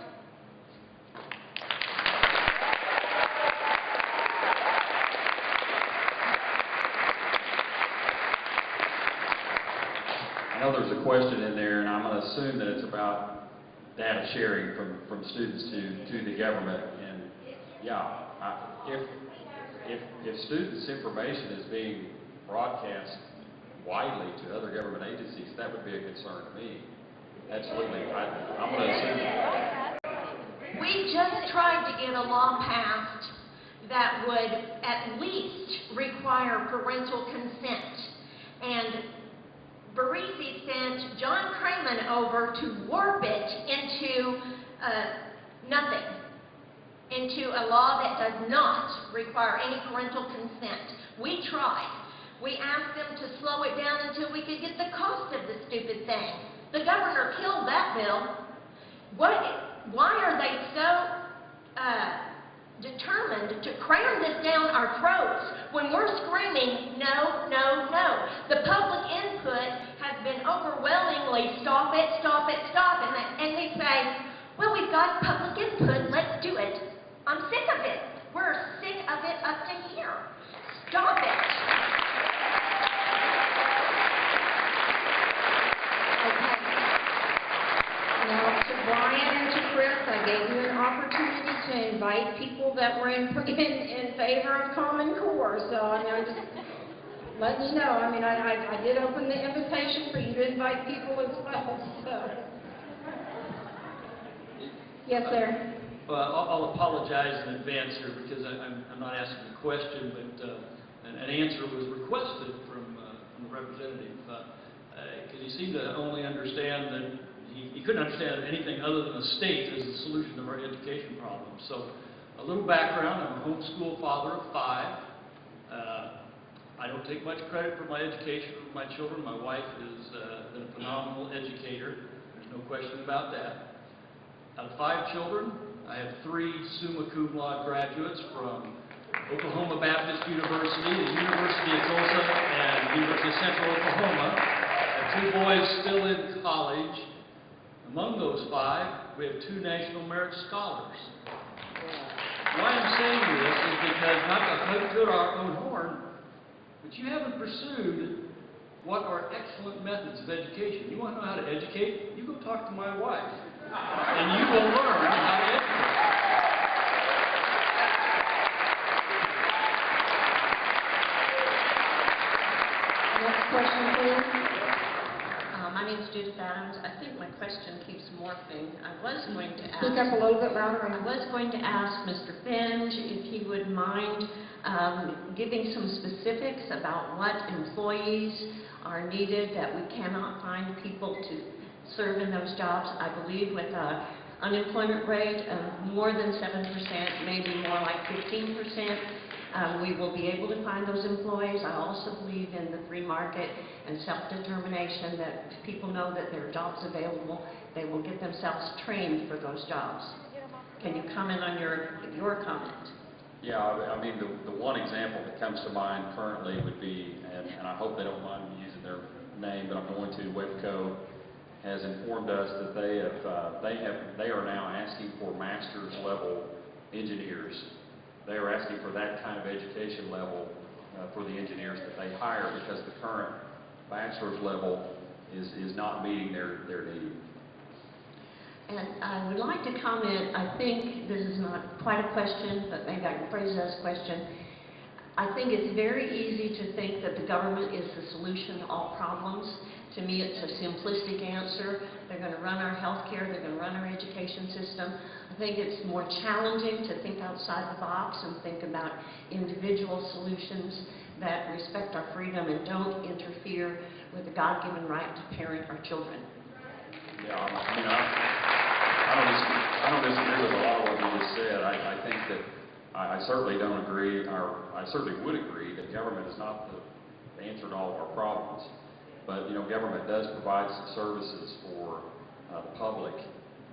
I know there's a question in there, and I'm going to assume that it's about data sharing from students to the government. And yeah, if students' information is being broadcast widely to other government agencies, that would be a concern to me. Absolutely. I'm going to assume that. We just tried to get a law passed that would at least require parental consent. And Barisi sent John Craman over to warp it into nothing, into a law that does not require any parental consent. We tried. We asked them to slow it down until we could get the cost of the stupid thing. The governor killed that bill. Why are they so determined to cram this down our throats when we're screaming, no, no, no? The public input has been overwhelmingly stop it, stop it, stop it. And we say, well, we've got public input, let's do it. I'm sick of it. We're sick of it up to here. Stop it. Okay. Now, to Brian and to Chris, I gave you an opportunity to invite people that were in favor of Common Core, so I mean, I'm just letting you know. I mean, I did open the invitation for you to invite people as well, so. Yes, sir. Well, I'll apologize in advance here because I'm not asking a question, but an answer was requested from the representative. Because he seemed to only understand that he couldn't understand anything other than the state as the solution to our education problem. So, a little background: I'm a homeschool father of 5. I don't take much credit for my education of my children. My wife has been a phenomenal educator. There's no question about that. Out of 5 children, I have 3 summa cum laude graduates from Oklahoma Baptist University, the University of Tulsa, and University of Central Oklahoma. I have 2 boys still in college. Among those 5, we have 2 National Merit Scholars. Why I'm saying this is because, not to toot our own horn, but you haven't pursued what are excellent methods of education. You want to know how to educate? You go talk to my wife, and you will learn how to educate. Next question, please. My name is Judith Adams. I think my question keeps morphing. I was going to ask... Speak up a little bit louder. I was going to ask Mr. Finge if he would mind giving some specifics about what employees are needed, that we cannot find people to serve in those jobs. I believe with an unemployment rate of more than 7%, maybe more like 15%, we will be able to find those employees. I also believe in the free market and self-determination, that if people know that there are jobs available, they will get themselves trained for those jobs. Can you comment on your comment? Yeah, I mean, the one example that comes to mind currently would be, and I hope they don't mind me using their name, but I'm going to, WEPCO has informed us that they are now asking for master's level engineers. They are asking for that kind of education level for the engineers that they hire, because the current bachelor's level is not meeting their need. And I would like to comment, I think this is not quite a question, but maybe I can phrase it as a question. I think it's very easy to think that the government is the solution to all problems. To me, it's a simplistic answer. They're going to run our health care, they're going to run our education system. I think it's more challenging to think outside the box and think about individual solutions that respect our freedom and don't interfere with the God-given right to parent our children. Yeah, I mean, I don't disagree with a lot of what you just said. I think that I certainly don't agree, or I certainly would agree that government is not the answer to all of our problems. But, you know, government does provide some services for the public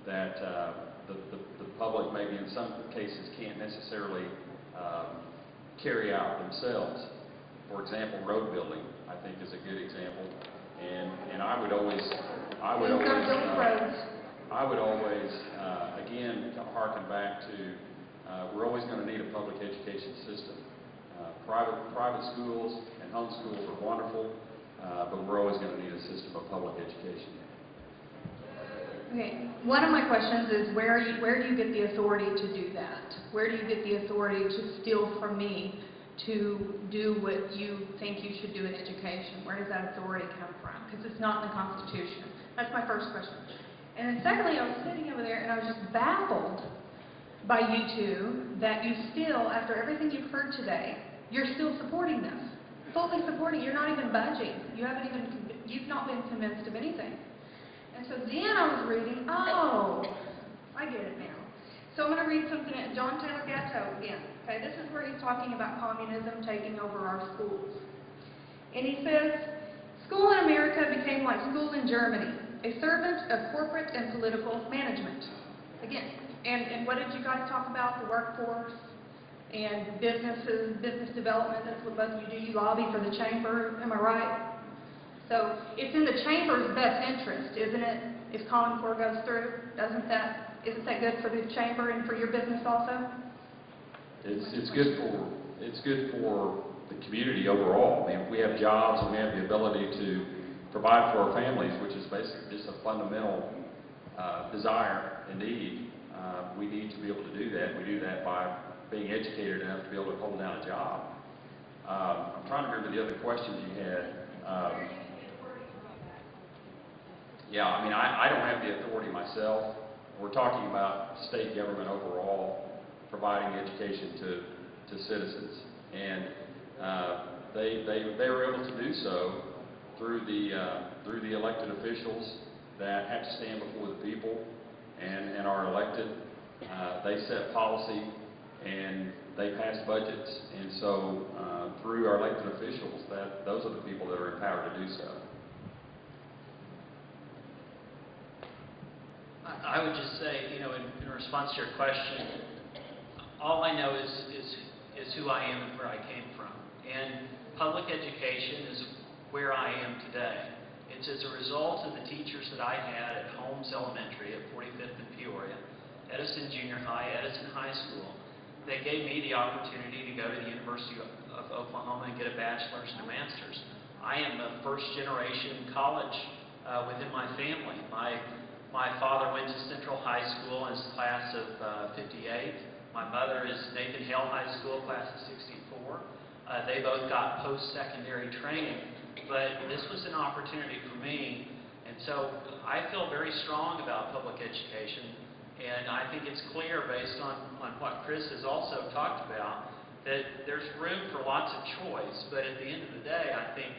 that the public maybe in some cases can't necessarily carry out themselves. For example, road building, I think, is a good example. And I would always again harken back to we're always going to need a public education system. Private schools and homeschools are wonderful, but we're always going to need a system of public education. Okay, one of my questions is where do you get the authority to do that? Where do you get the authority to steal from me to do what you think you should do in education? Where does that authority come from? Because it's not in the Constitution. That's my first question. And then secondly, I was sitting over there and I was just baffled by you two that you still, after everything you've heard today, you're still supporting this. Fully supporting. You're not even budging. You've not been convinced of anything. And so then I was reading, oh, I get it now. So I'm going to read something at John Taylor Gatto again. Okay, this is where he's talking about communism taking over our schools. And he says, school in America became like school in Germany, a servant of corporate and political management. Again, and what did you guys talk about? The workforce and businesses, business development. That's what both of you do. You lobby for the chamber. Am I right? So it's in the chamber's best interest, isn't it, if Common Core goes through? Isn't that good for the chamber and for your business also? it's good for the community overall. I mean, if we have jobs and we have the ability to provide for our families, which is basically just a fundamental desire and need, we need to be able to do that. We do that by being educated enough to be able to hold down a job. I'm trying to remember the other questions you had. Yeah, I mean, I don't have the authority myself. We're talking about state government overall providing education to citizens, and they were able to do so through the elected officials that have to stand before the people and are elected. They set policy and they pass budgets, and so through our elected officials, those are the people that are empowered to do so. I would just say, in response to your question, all I know is who I am and where I came from. And public education is where I am today. It's as a result of the teachers that I had at Holmes Elementary at 45th and Peoria, Edison Junior High, Edison High School. They gave me the opportunity to go to the University of Oklahoma and get a bachelor's and a master's. I am a first-generation college within my family. My father went to Central High School in his class of 58. My mother is Nathan Hale High School, class of 64. They both got post-secondary training, but this was an opportunity for me, and so I feel very strong about public education, and I think it's clear based on what Chris has also talked about that there's room for lots of choice, but at the end of the day, I think,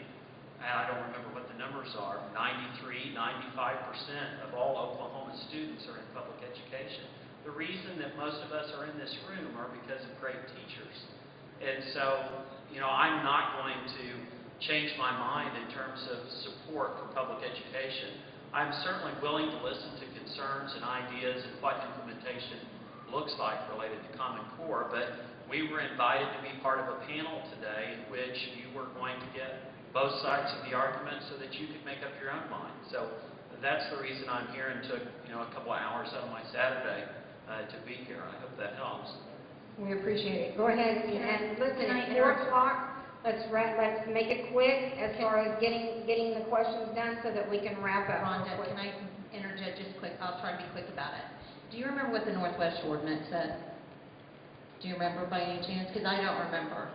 I don't remember what the numbers are, 93, 95% of all Oklahoma students are in public education. The reason that most of us are in this room are because of great teachers. And so, I'm not going to change my mind in terms of support for public education. I'm certainly willing to listen to concerns and ideas and what implementation looks like related to Common Core, but we were invited to be part of a panel today in which you were going to get both sides of the argument so that you could make up your own mind. So that's the reason I'm here and took a couple of hours out of my Saturday to be here. I hope that helps. We appreciate it. Go ahead and listen, it's 4 o'clock. Let's make it quick as far as getting the questions done so that we can wrap up. Rhonda, can I interject just quick? I'll try to be quick about it. Do you remember what the Northwest Ordinance said? Do you remember by any chance? Because I don't remember.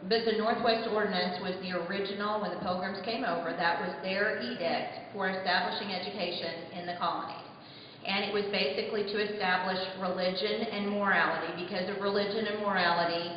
But the Northwest Ordinance was the original, when the Pilgrims came over, that was their edict for establishing education in the colonies. And it was basically to establish religion and morality. Because of religion and morality,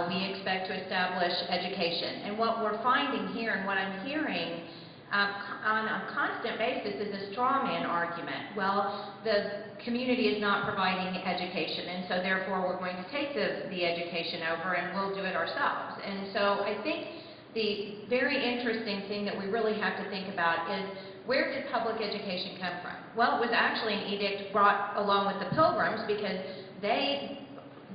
we expect to establish education. And what we're finding here and what I'm hearing on a constant basis is a straw man argument. Well, the community is not providing education, and so therefore we're going to take the education over and we'll do it ourselves. And so I think the very interesting thing that we really have to think about is, where did public education come from? Well, it was actually an edict brought along with the Pilgrims, because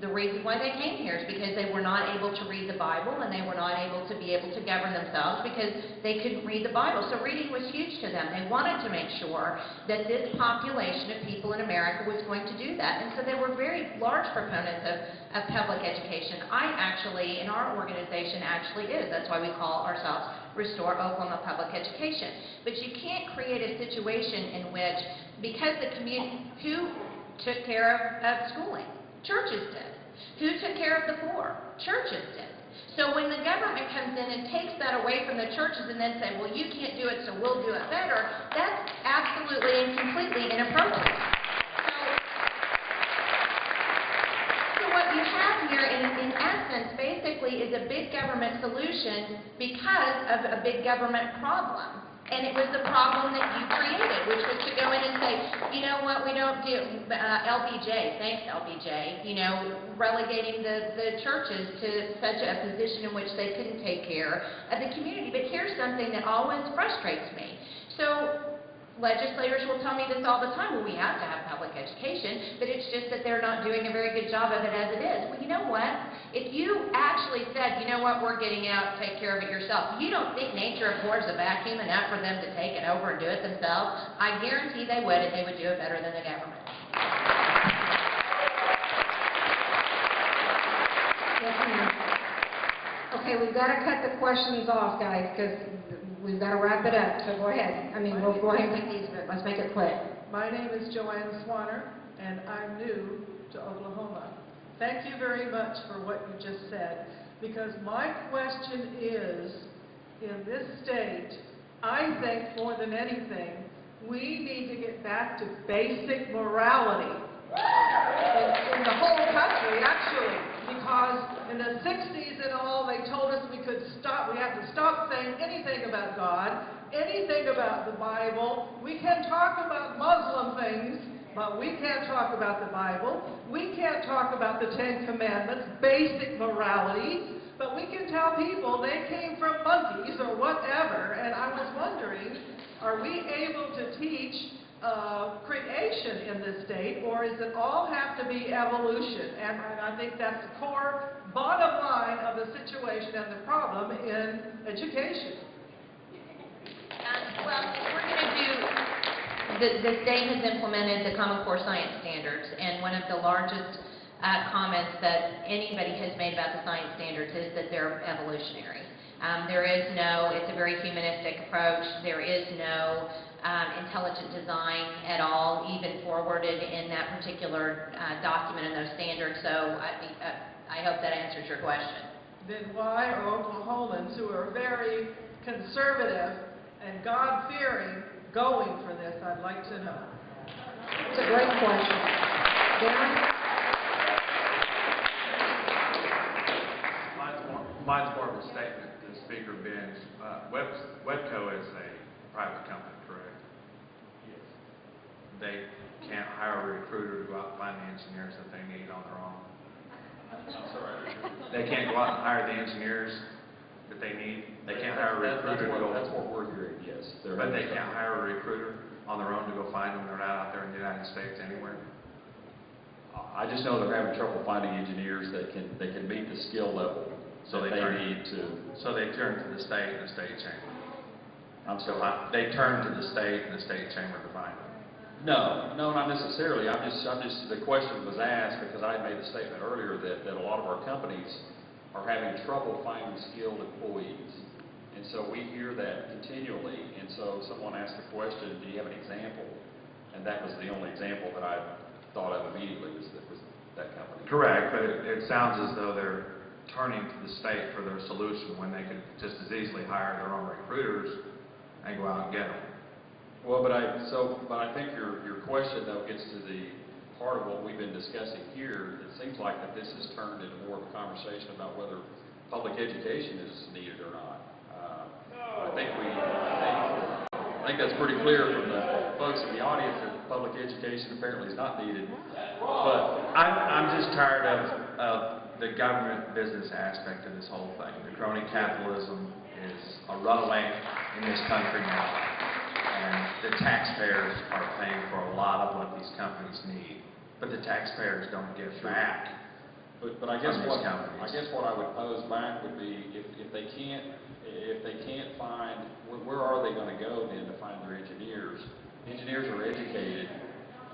the reason why they came here is because they were not able to read the Bible, and they were not able to be able to govern themselves because they couldn't read the Bible. So reading was huge to them. They wanted to make sure that this population of people in America was going to do that. And so they were very large proponents of public education. In our organization actually is. That's why we call ourselves Restore Oklahoma Public Education. But you can't create a situation in which, because the community, who took care of schooling? Churches did. Who took care of the poor? Churches did. So when the government comes in and takes that away from the churches and then say, well, you can't do it, so we'll do it better, that's absolutely and completely inappropriate. So what you have here, in essence, basically is a big government solution because of a big government problem. And it was the problem that you created, which was to go in and say, you know what, we don't do, LBJ, thanks LBJ, relegating the churches to such a position in which they couldn't take care of the community. But here's something that always frustrates me. So legislators will tell me this all the time, well, we have to have public education, but it's just that they're not doing a very good job of it as it is. Well, you know what? If you actually said, you know what, we're getting out, take care of it yourself, you don't think nature abhors a vacuum enough for them to take it over and do it themselves? I guarantee they would, and they would do it better than the government. Yes, ma'am. Okay, we've got to cut the questions off, guys, because we've got to wrap it up, so go ahead. I mean, we'll go ahead and take these, but let's make it quick. My name is Joanne Swanner, and I'm new to Oklahoma. Thank you very much for what you just said, because my question is, in this state, I think more than anything, we need to get back to basic morality in the whole country, actually, because in the 60s and all, they told us we have to stop saying anything about God, anything about the Bible. We can talk about Muslim things, but we can't talk about the Bible. We can't talk about the Ten Commandments, basic morality, but we can tell people they came from monkeys or whatever, and I was wondering, are we able to teach creation in this state, or does it all have to be evolution? And I think that's the core bottom line of the situation and the problem in education. Well, we're going to do, the state has implemented the Common Core Science Standards, and one of the largest comments that anybody has made about the science standards is that they're evolutionary. There is no, it's a very humanistic approach. There is no intelligent design at all, even forwarded in that particular document and those standards. So I hope that answers your question. Then why are Oklahomans who are very conservative and God-fearing going for this? I'd like to know. It's a great question. Darren? Mine's more of a statement to Speaker Bench. Webco is a private company, correct? Yes. They can't hire a recruiter to go out and find the engineers that they need on their own. I'm sorry. They can't go out and hire the engineers that they need. They can't hire a recruiter to go. That's what we're hearing, yes. But they can't hire a recruiter on their own to go find them. They're not out there in the United States anywhere. I just know they're having trouble finding engineers that can meet the skill level So that they need to. So they turn to the state and the state chamber. So They turn to the state and the state chamber to find them. No, not necessarily. I'm just, the question was asked because I made the statement earlier that a lot of our companies are having trouble finding skilled employees. And so we hear that continually. And so someone asked the question, do you have an example? And that was the only example that I thought of immediately was that company. Correct, but it sounds as though they're turning to the state for their solution when they could just as easily hire their own recruiters and go out and get them. Well, but I think your question though gets to the part of what we've been discussing here. It seems like that this has turned into more of a conversation about whether public education is needed or not. I think that's pretty clear from the folks in the audience that public education apparently is not needed. But I'm just tired of the government business aspect of this whole thing. The crony capitalism is a runaway in this country now. And the taxpayers are paying for a lot of what these companies need. But the taxpayers don't give back. But I guess from these companies. I guess what I would pose back would be if they can't find, where are they going to go then to find their engineers? Engineers are educated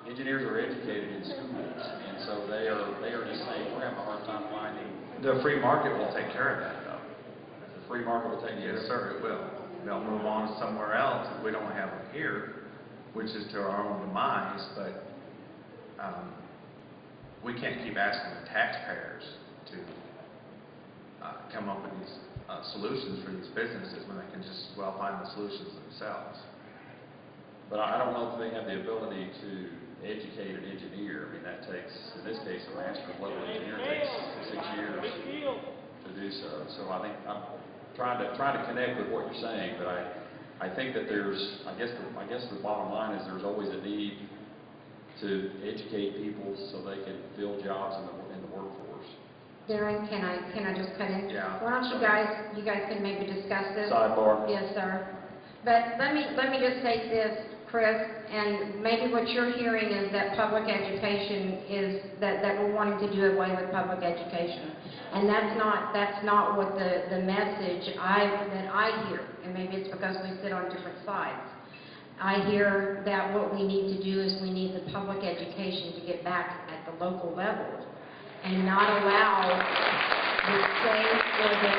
in schools, and so they are just saying we're having a hard time finding. The free market will take care of that, though. The free market will take care of it. Yes, sir, it will. They'll move on somewhere else if we don't have them here, which is to our own demise. But we can't keep asking the taxpayers to come up with these solutions for these businesses when they can just well find the solutions themselves. But I don't know if they have the ability to educate an engineer. I mean, that takes, in this case, a master's level engineer takes 6 years to do so. So I think I'm trying to connect with what you're saying, but I think that there's, I guess the bottom line is there's always a need to educate people so they can fill jobs in the workforce. Darren, can I just cut in? Yeah. Why don't you guys can maybe discuss this? Sidebar. Yes, sir. But let me just say this, Chris, and maybe what you're hearing is that public education is, that we're wanting to do away with public education. And that's not what the message that I hear, and maybe it's because we sit on different sides. I hear that what we need to do is we need the public education to get back at the local level and not allow the state or the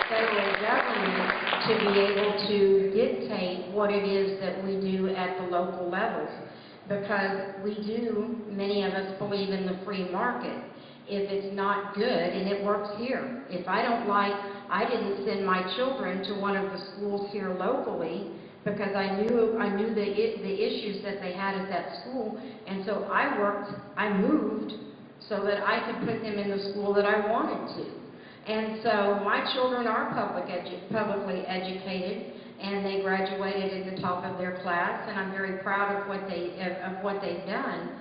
federal government to be able to dictate what it is that we do at the local levels. Because we do, many of us believe in the free market. If it's not good, and it works here. If I don't like, I didn't send my children to one of the schools here locally because I knew the issues that they had at that school, and so I moved so that I could put them in the school that I wanted to. And so my children are publicly educated, and they graduated in the top of their class, and I'm very proud of what they've done.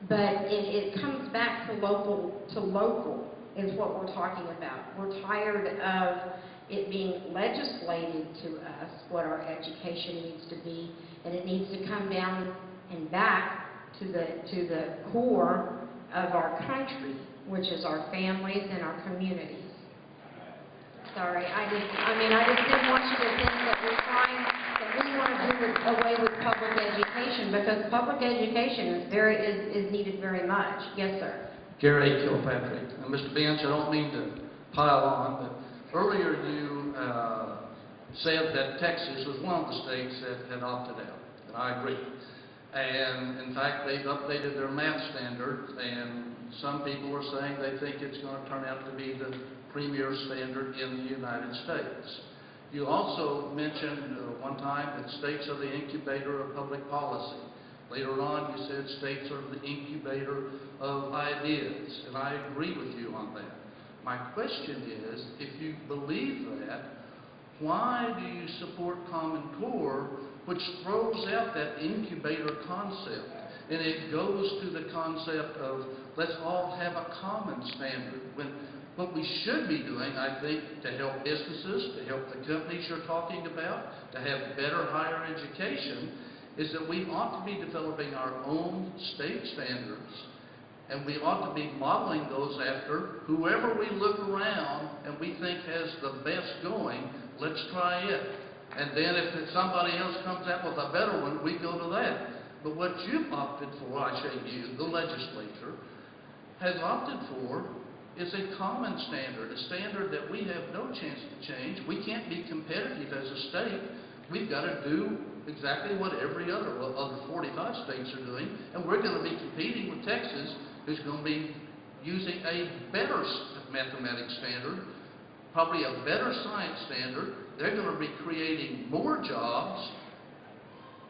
But it comes back to local is what we're talking about. We're tired of it being legislated to us what our education needs to be, and it needs to come down and back to the core of our country, which is our families and our communities. Sorry, I just didn't want you to think that we want to do away with public education, because public education is needed very much. Yes, sir. Gary Kilpatrick. Mr. Bench, I don't mean to pile on, but earlier you said that Texas was one of the states that had opted out, and I agree. And in fact, they've updated their math standard, and some people are saying they think it's going to turn out to be the premier standard in the United States. You also mentioned one time that states are the incubator of public policy. Later on, you said states are the incubator of ideas, and I agree with you on that. My question is, if you believe that, why do you support Common Core, which throws out that incubator concept, and it goes to the concept of let's all have a common standard, when what we should be doing, I think, to help businesses, to help the companies you're talking about, to have better higher education, is that we ought to be developing our own state standards, and we ought to be modeling those after whoever we look around and we think has the best going, let's try it. And then if somebody else comes out with a better one, we go to that. But what you've opted for, I say you, the legislature, has opted for is a common standard, a standard that we have no chance to change. We can't be competitive as a state. We've got to do exactly what every other 45 states are doing, and we're going to be competing with Texas, who's going to be using a better mathematics standard, probably a better science standard. They're going to be creating more jobs,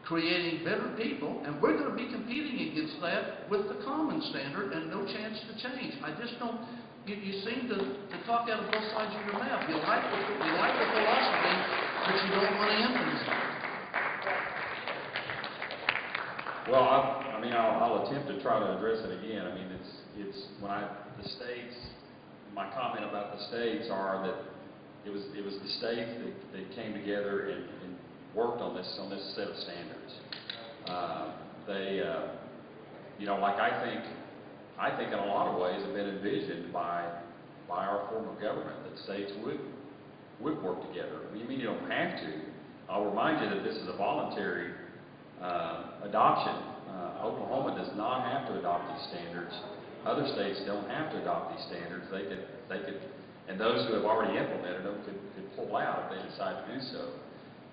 creating better people, and we're going to be competing against that with the common standard and no chance to change. I just don't, you seem to talk out of both sides of your mouth. You like the philosophy, but you don't want to implement it. Well, I'll attempt to try to address it again. I mean, it's the states, my comment about the states are that it was the states that came together and worked on this set of standards. Like I think in a lot of ways have been envisioned by our form of government that states would work together. You mean you don't have to? I'll remind you that this is a voluntary adoption. Oklahoma does not have to adopt these standards. Other states don't have to adopt these standards. They could, and those who have already implemented them could pull out if they decide to do so.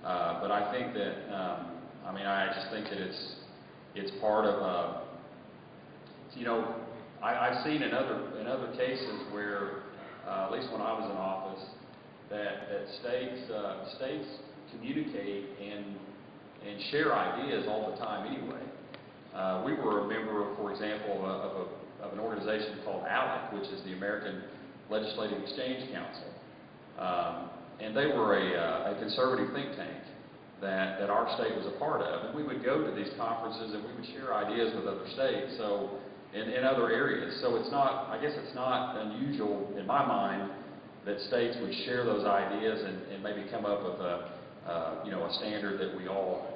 But I think that, I just think that it's part of, I've seen in other cases where, at least when I was in office, that states communicate and share ideas all the time anyway. We were a member, for example, of an organization called ALEC, which is the American Legislative Exchange Council. And they were a conservative think tank that our state was a part of. And we would go to these conferences and we would share ideas with other states, so in other areas. So I guess it's not unusual in my mind that states would share those ideas and maybe come up with a standard that we all,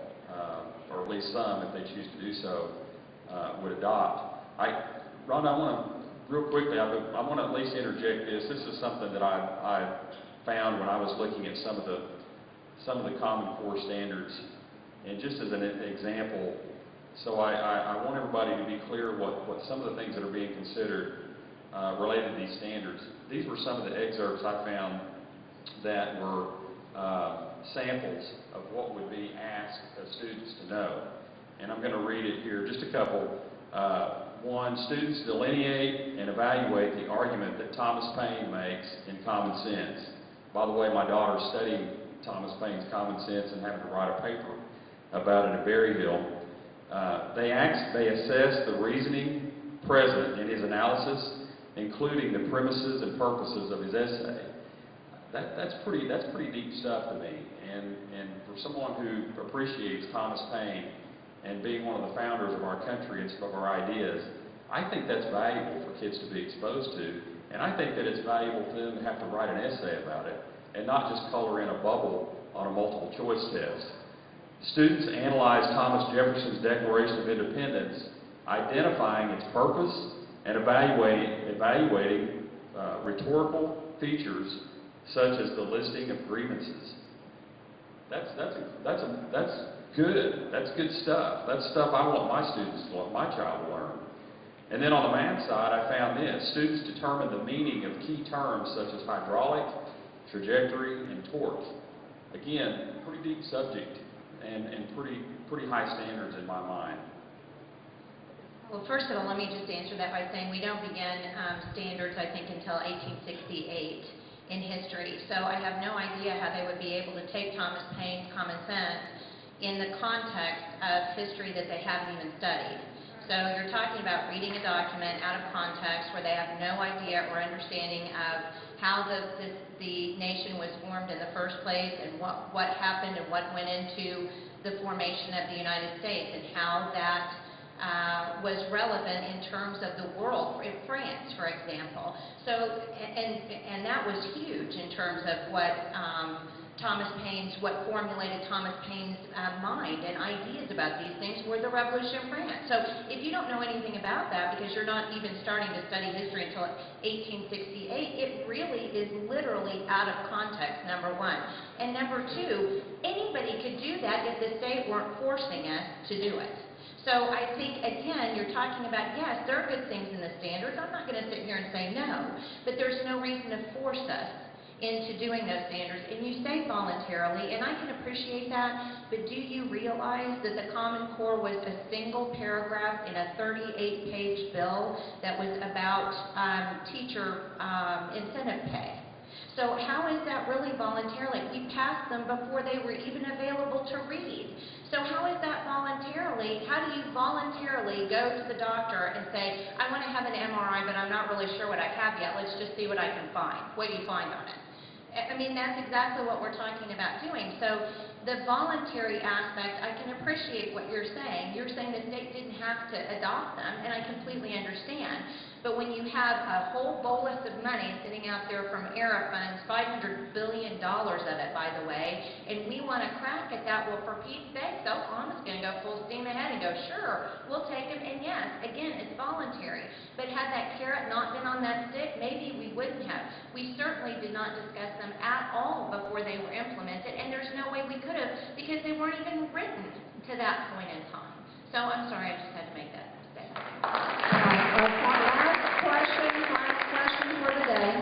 or at least some, if they choose to do so, would adopt. Rhonda, I want to, real quickly, I want to at least interject this. This is something that I found when I was looking at some of the Common Core standards, and just as an example, so I want everybody to be clear what some of the things that are being considered. related to these standards. These were some of the excerpts I found that were samples of what would be asked of students to know. And I'm going to read it here, just a couple. One, students delineate and evaluate the argument that Thomas Paine makes in Common Sense. By the way, my daughter's studying Thomas Paine's Common Sense and having to write a paper about it at Berryhill. They assess the reasoning present in his analysis, including the premises and purposes of his essay. That's pretty deep stuff to me. And for someone who appreciates Thomas Paine and being one of the founders of our country and some of our ideas, I think that's valuable for kids to be exposed to. And I think that it's valuable for them to have to write an essay about it and not just color in a bubble on a multiple choice test. Students analyze Thomas Jefferson's Declaration of Independence, identifying its purpose and evaluating rhetorical features such as the listing of grievances. That's good. That's good stuff. That's stuff I want my students to learn, my child to learn. And then on the math side, I found this. Students determine the meaning of key terms such as hydraulic, trajectory, and torque. Again, pretty deep subject and pretty high standards in my mind. Well, first of all, let me just answer that by saying we don't begin standards, I think, until 1868 in history. So I have no idea how they would be able to take Thomas Paine's Common Sense in the context of history that they haven't even studied. So you're talking about reading a document out of context where they have no idea or understanding of how the nation was formed in the first place and what happened and what went into the formation of the United States and how that was relevant in terms of the world, in France, for example. So, and that was huge in terms of what formulated Thomas Paine's mind and ideas about these things were the Revolution of France. So if you don't know anything about that because you're not even starting to study history until 1868, it really is literally out of context, number one. And number two, anybody could do that if the state weren't forcing us to do it. So I think, again, you're talking about, yes, there are good things in the standards. I'm not going to sit here and say no, but there's no reason to force us into doing those standards. And you say voluntarily, and I can appreciate that, but do you realize that the Common Core was a single paragraph in a 38-page bill that was about teacher incentive pay? So how is that really voluntarily? We passed them before they were even available to read. So how is that voluntarily? How do you voluntarily go to the doctor and say, I want to have an MRI, but I'm not really sure what I have yet. Let's just see what I can find. What do you find on it? I mean, that's exactly what we're talking about doing. So the voluntary aspect, I can appreciate what you're saying. You're saying the state didn't have to adopt them, and I completely understand. But when you have a whole bolus of money sitting out there from ERA funds, $500 billion of it, by the way, and we want to crack at that, well, for Pete's sake, Oklahoma's going to go full steam ahead and go, sure, we'll take them. And yes, again, it's voluntary. But had that carrot not been on that stick, maybe we wouldn't have. We certainly did not discuss them at all before they were implemented, and there's no way we could have because they weren't even written to that point in time. So I'm sorry, I just had to make that statement. Last question for the day.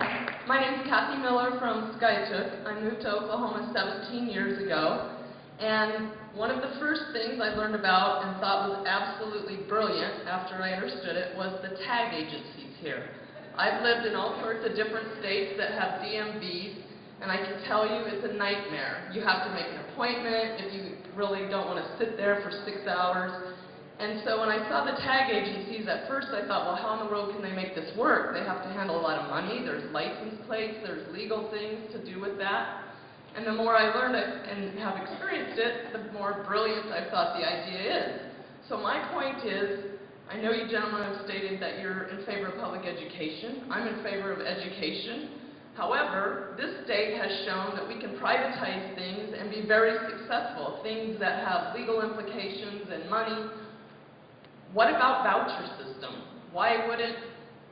My name is Kathy Miller from Skiatook. I moved to Oklahoma 17 years ago, and one of the first things I learned about and thought was absolutely brilliant after I understood it was the tag agencies here. I've lived in all sorts of different states that have DMVs, and I can tell you it's a nightmare. You have to make an appointment if you really don't want to sit there for 6 hours. And so when I saw the tag agencies, at first I thought, well, how in the world can they make this work? They have to handle a lot of money, there's license plates, there's legal things to do with that. And the more I learned it and have experienced it, the more brilliant I thought the idea is. So my point is, I know you gentlemen have stated that you're in favor of public education. I'm in favor of education. However, this state has shown that we can privatize things and be very successful, things that have legal implications and money. What about voucher system? Why wouldn't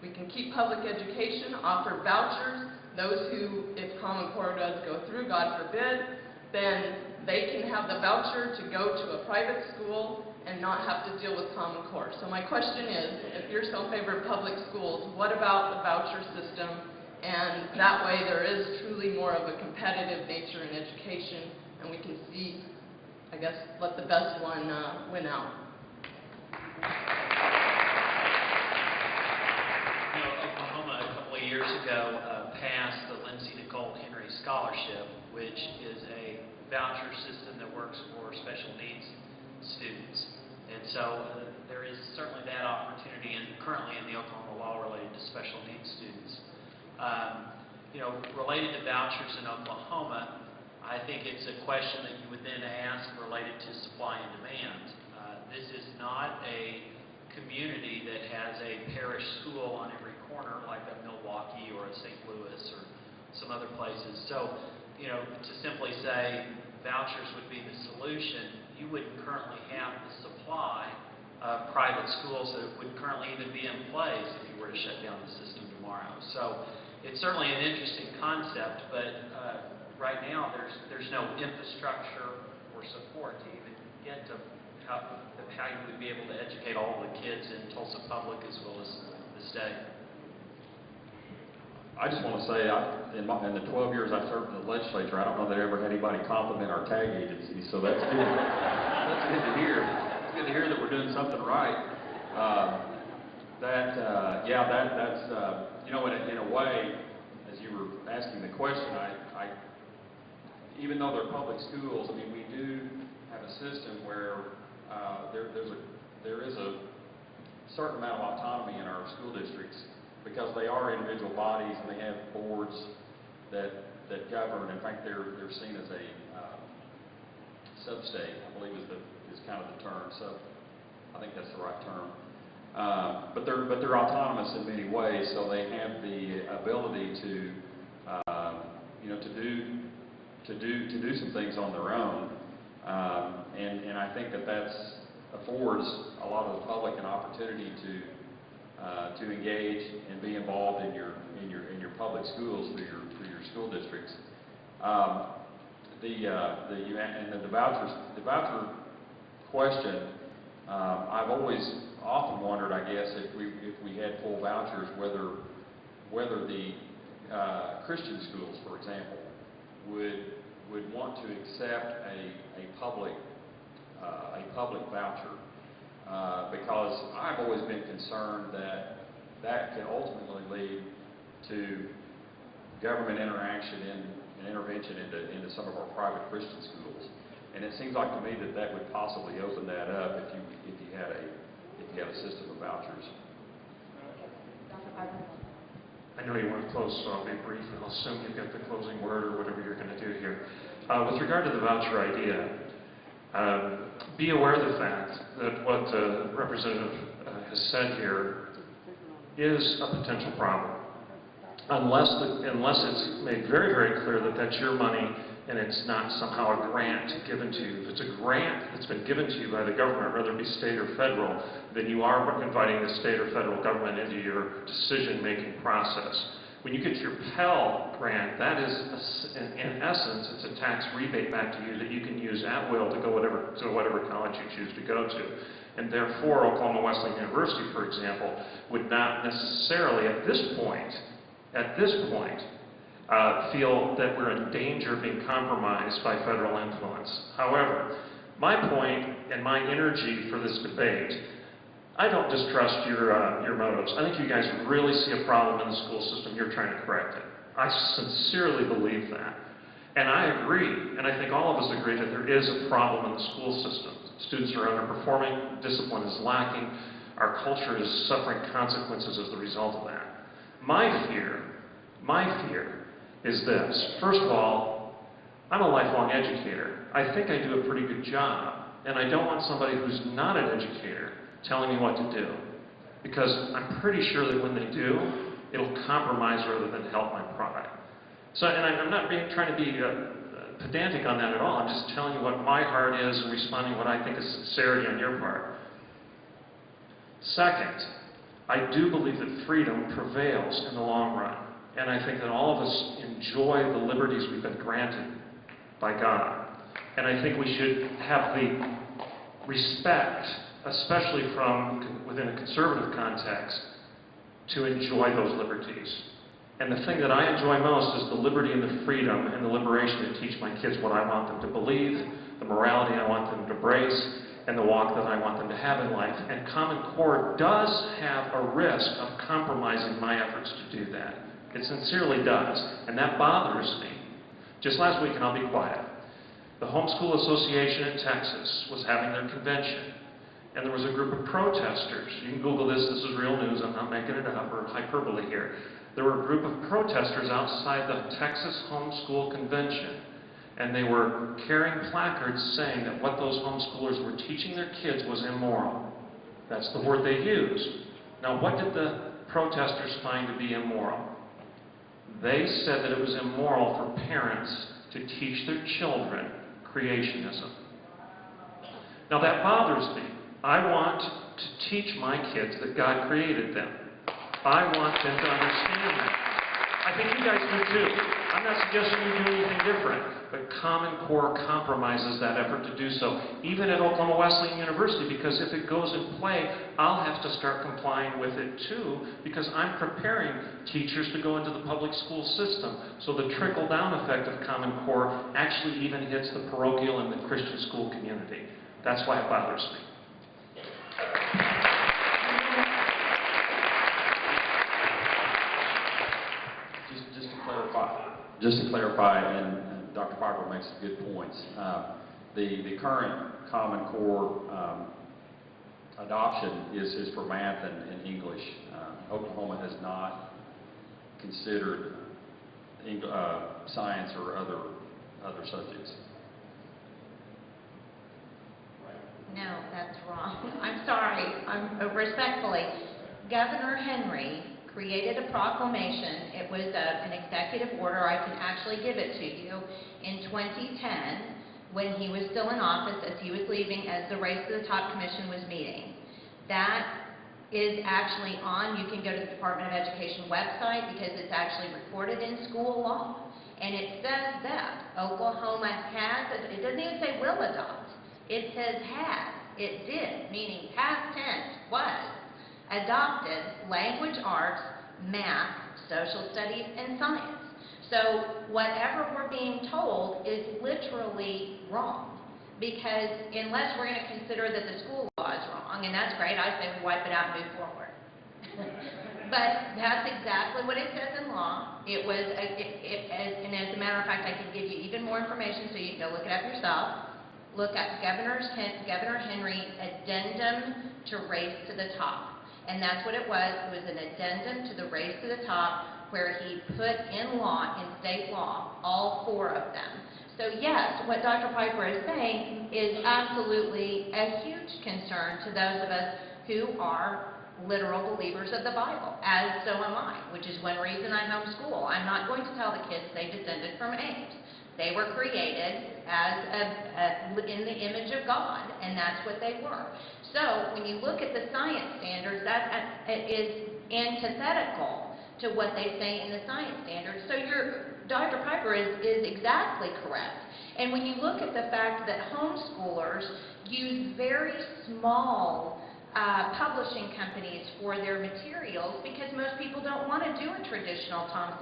we can keep public education, offer vouchers, those who, if Common Core does go through, God forbid, then they can have the voucher to go to a private school and not have to deal with Common Core. So my question is, if you're so in favor of public schools, what about the voucher system? And that way there is truly more of a competitive nature in education, and we can see, I guess, let the best one win out. Oklahoma, a couple of years ago, passed the Lindsay Nicole Henry Scholarship, which is a voucher system that works for special needs students. And so there is certainly that opportunity currently in the Oklahoma law related to special needs students. Related to vouchers in Oklahoma, I think it's a question that you would then ask related to supply and demand. This is not a community that has a parish school on every corner like a Milwaukee or a St. Louis or some other places. So, to simply say vouchers would be the solution, you wouldn't currently have the supply of private schools that would currently even be in place if you were to shut down the system tomorrow. So it's certainly an interesting concept, but right now there's no infrastructure or support to even get to how you would be able to educate all the kids in Tulsa Public as well as the state. I just want to say, in the 12 years I served in the legislature, I don't know that I ever had anybody compliment our tag agency, so that's good. That's good to hear. It's good to hear that we're doing something right. That's in a way, as you were asking the question, even though they're public schools, I mean, we do have a system where there is a certain amount of autonomy in our school districts, because they are individual bodies and they have boards that govern. In fact, they're seen as a sub-state, I believe is kind of the term. So I think that's the right term. But they're autonomous in many ways, so they have the ability to do some things on their own. And I think that affords a lot of the public an opportunity to engage and be involved in your public schools through your school districts. The voucher question, I've always often wondered, I guess, if we had full vouchers, whether the Christian schools, for example, would want to accept a public voucher. Because I've always been concerned that can ultimately lead to government interaction and intervention into some of our private Christian schools. And it seems like to me that would possibly open that up if you had a system of vouchers. I know you want to close, so I'll be brief, and I'll assume you've got the closing word or whatever you're going to do here. With regard to the voucher idea, be aware of the fact that what the representative has said here is a potential problem. Unless it's made very, very clear that that's your money and it's not somehow a grant given to you. If it's a grant that's been given to you by the government, whether it be state or federal, then you are inviting the state or federal government into your decision-making process. When you get your Pell Grant, that is, in essence, it's a tax rebate back to you that you can use at will to go to whatever college you choose to go to. And therefore, Oklahoma Wesleyan University, for example, would not necessarily, at this point, feel that we're in danger of being compromised by federal influence. However, my point and my energy for this debate, I don't distrust your motives. I think you guys really see a problem in the school system. You're trying to correct it. I sincerely believe that. And I agree, and I think all of us agree that there is a problem in the school system. Students are underperforming, discipline is lacking, our culture is suffering consequences as a result of that. My fear is this. First of all, I'm a lifelong educator. I think I do a pretty good job, and I don't want somebody who's not an educator telling me what to do, because I'm pretty sure that when they do, it'll compromise rather than help my product. So, and I'm not trying to be pedantic on that at all. I'm just telling you what my heart is and responding to what I think is sincerity on your part. Second, I do believe that freedom prevails in the long run. And I think that all of us enjoy the liberties we've been granted by God. And I think we should have the respect, especially from within a conservative context, to enjoy those liberties. And the thing that I enjoy most is the liberty and the freedom and the liberation to teach my kids what I want them to believe, the morality I want them to embrace, and the walk that I want them to have in life. And Common Core does have a risk of compromising my efforts to do that. It sincerely does. And that bothers me. Just last week, and I'll be quiet, the Homeschool Association in Texas was having their convention. And there was a group of protesters. You can Google this. This is real news. I'm not making it up or hyperbole here. There were a group of protesters outside the Texas Homeschool Convention. And they were carrying placards saying that what those homeschoolers were teaching their kids was immoral. That's the word they used. Now, what did the protesters find to be immoral? They said that it was immoral for parents to teach their children creationism. Now, that bothers me. I want to teach my kids that God created them. I want them to understand that. I think you guys do too. I'm not suggesting you do anything different, but Common Core compromises that effort to do so, even at Oklahoma Wesleyan University, because if it goes in play, I'll have to start complying with it too, because I'm preparing teachers to go into the public school system. So the trickle-down effect of Common Core actually even hits the parochial and the Christian school community. That's why it bothers me. Just to clarify, and Dr. Piper makes good points, the current Common Core adoption is for math and English. Oklahoma has not considered science or other subjects. No, that's wrong. I'm sorry. Respectfully, Governor Henry created a proclamation. It was an executive order. I can actually give it to you. In 2010, when he was still in office, as he was leaving, as the Race to the Top Commission was meeting. That is actually on, you can go to the Department of Education website because it's actually recorded in school law. And it says that Oklahoma has, it doesn't even say will adopt, it says has, it did, meaning past tense, was adopted language arts, math, social studies, and science. So whatever we're being told is literally wrong. Because unless we're going to consider that the school law is wrong, and that's great, I say we wipe it out and move forward. But that's exactly what it says in law. It was, and as a matter of fact, I can give you even more information so you can go look it up yourself. Look at Governor Henry's addendum to Race to the Top. And that's what it was. It was an addendum to the Race to the Top where he put in law, in state law, all four of them. So yes, what Dr. Piper is saying is absolutely a huge concern to those of us who are literal believers of the Bible, as so am I, which is one reason I homeschool. I'm not going to tell the kids they descended from apes. They were created as in the image of God, and that's what they were. So when you look at the science standards, that is antithetical to what they say in the science standards. So Dr. Piper is exactly correct. And when you look at the fact that homeschoolers use very small publishing companies for their materials because most people don't want to do a traditional Thomas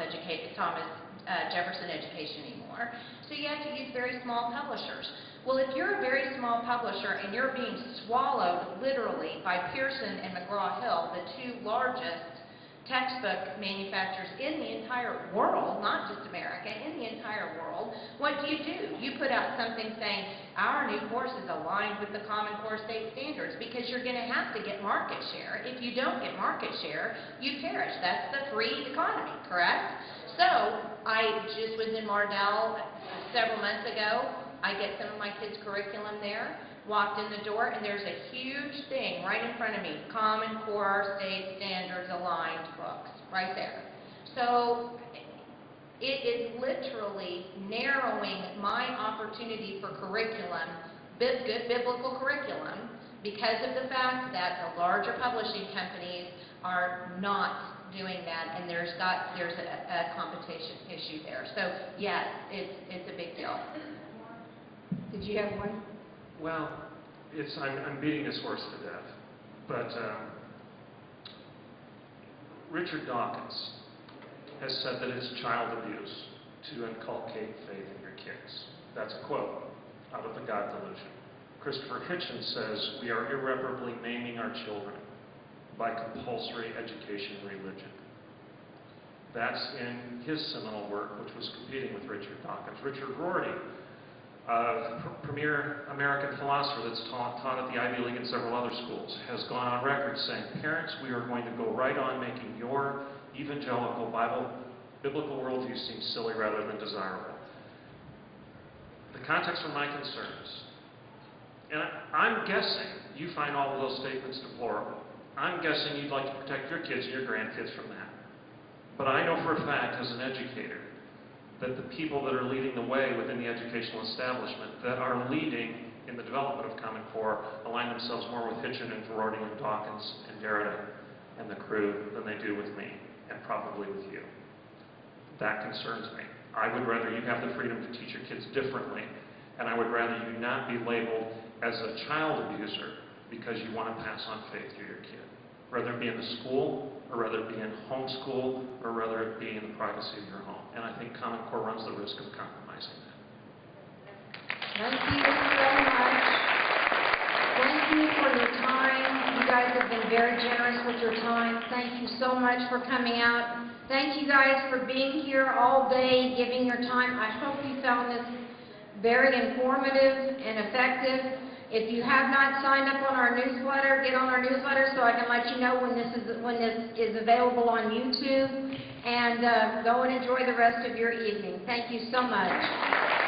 Jefferson education anymore. So you have to use very small publishers. Well, if you're a very small publisher and you're being swallowed literally by Pearson and McGraw-Hill, the two largest textbook manufacturers in the entire world, not just America, in the entire world, what do? You put out something saying, our new course is aligned with the Common Core state standards, because you're going to have to get market share. If you don't get market share, you perish. That's the free economy, correct? So, I just was in Mardell several months ago. I get some of my kids' curriculum there. Walked in the door, and there's a huge thing right in front of me, Common Core State Standards Aligned books, right there. So it is literally narrowing my opportunity for curriculum, good biblical curriculum, because of the fact that the larger publishing companies are not doing that, and there's a competition issue there. So yes, it's a big deal. Did you have one? Well, I'm beating this horse to death, but Richard Dawkins has said that it's child abuse to inculcate faith in your kids. That's a quote out of The God Delusion. Christopher Hitchens says we are irreparably maiming our children by compulsory education religion. That's in his seminal work, which was competing with Richard Dawkins. Richard Rorty, premier American philosopher that's taught at the Ivy League and several other schools, has gone on record saying, parents, we are going to go right on making your evangelical biblical worldview seem silly rather than desirable. The context for my concerns, and I'm guessing you find all of those statements deplorable. I'm guessing you'd like to protect your kids and your grandkids from that. But I know for a fact, as an educator, that the people that are leading the way within the educational establishment, that are leading in the development of Common Core, align themselves more with Hitchin and Rorty and Dawkins and Derrida and the crew than they do with me, and probably with you. That concerns me. I would rather you have the freedom to teach your kids differently, and I would rather you not be labeled as a child abuser because you want to pass on faith to your kid. Whether it be in the school, or whether it be in homeschool, or whether it be in the privacy of your home. And I think Common Core runs the risk of compromising that. Thank you so much. Thank you for your time. You guys have been very generous with your time. Thank you so much for coming out. Thank you guys for being here all day, giving your time. I hope you found this very informative and effective. If you have not signed up on our newsletter, get on our newsletter so I can let you know when this is available on YouTube. And go and enjoy the rest of your evening. Thank you so much.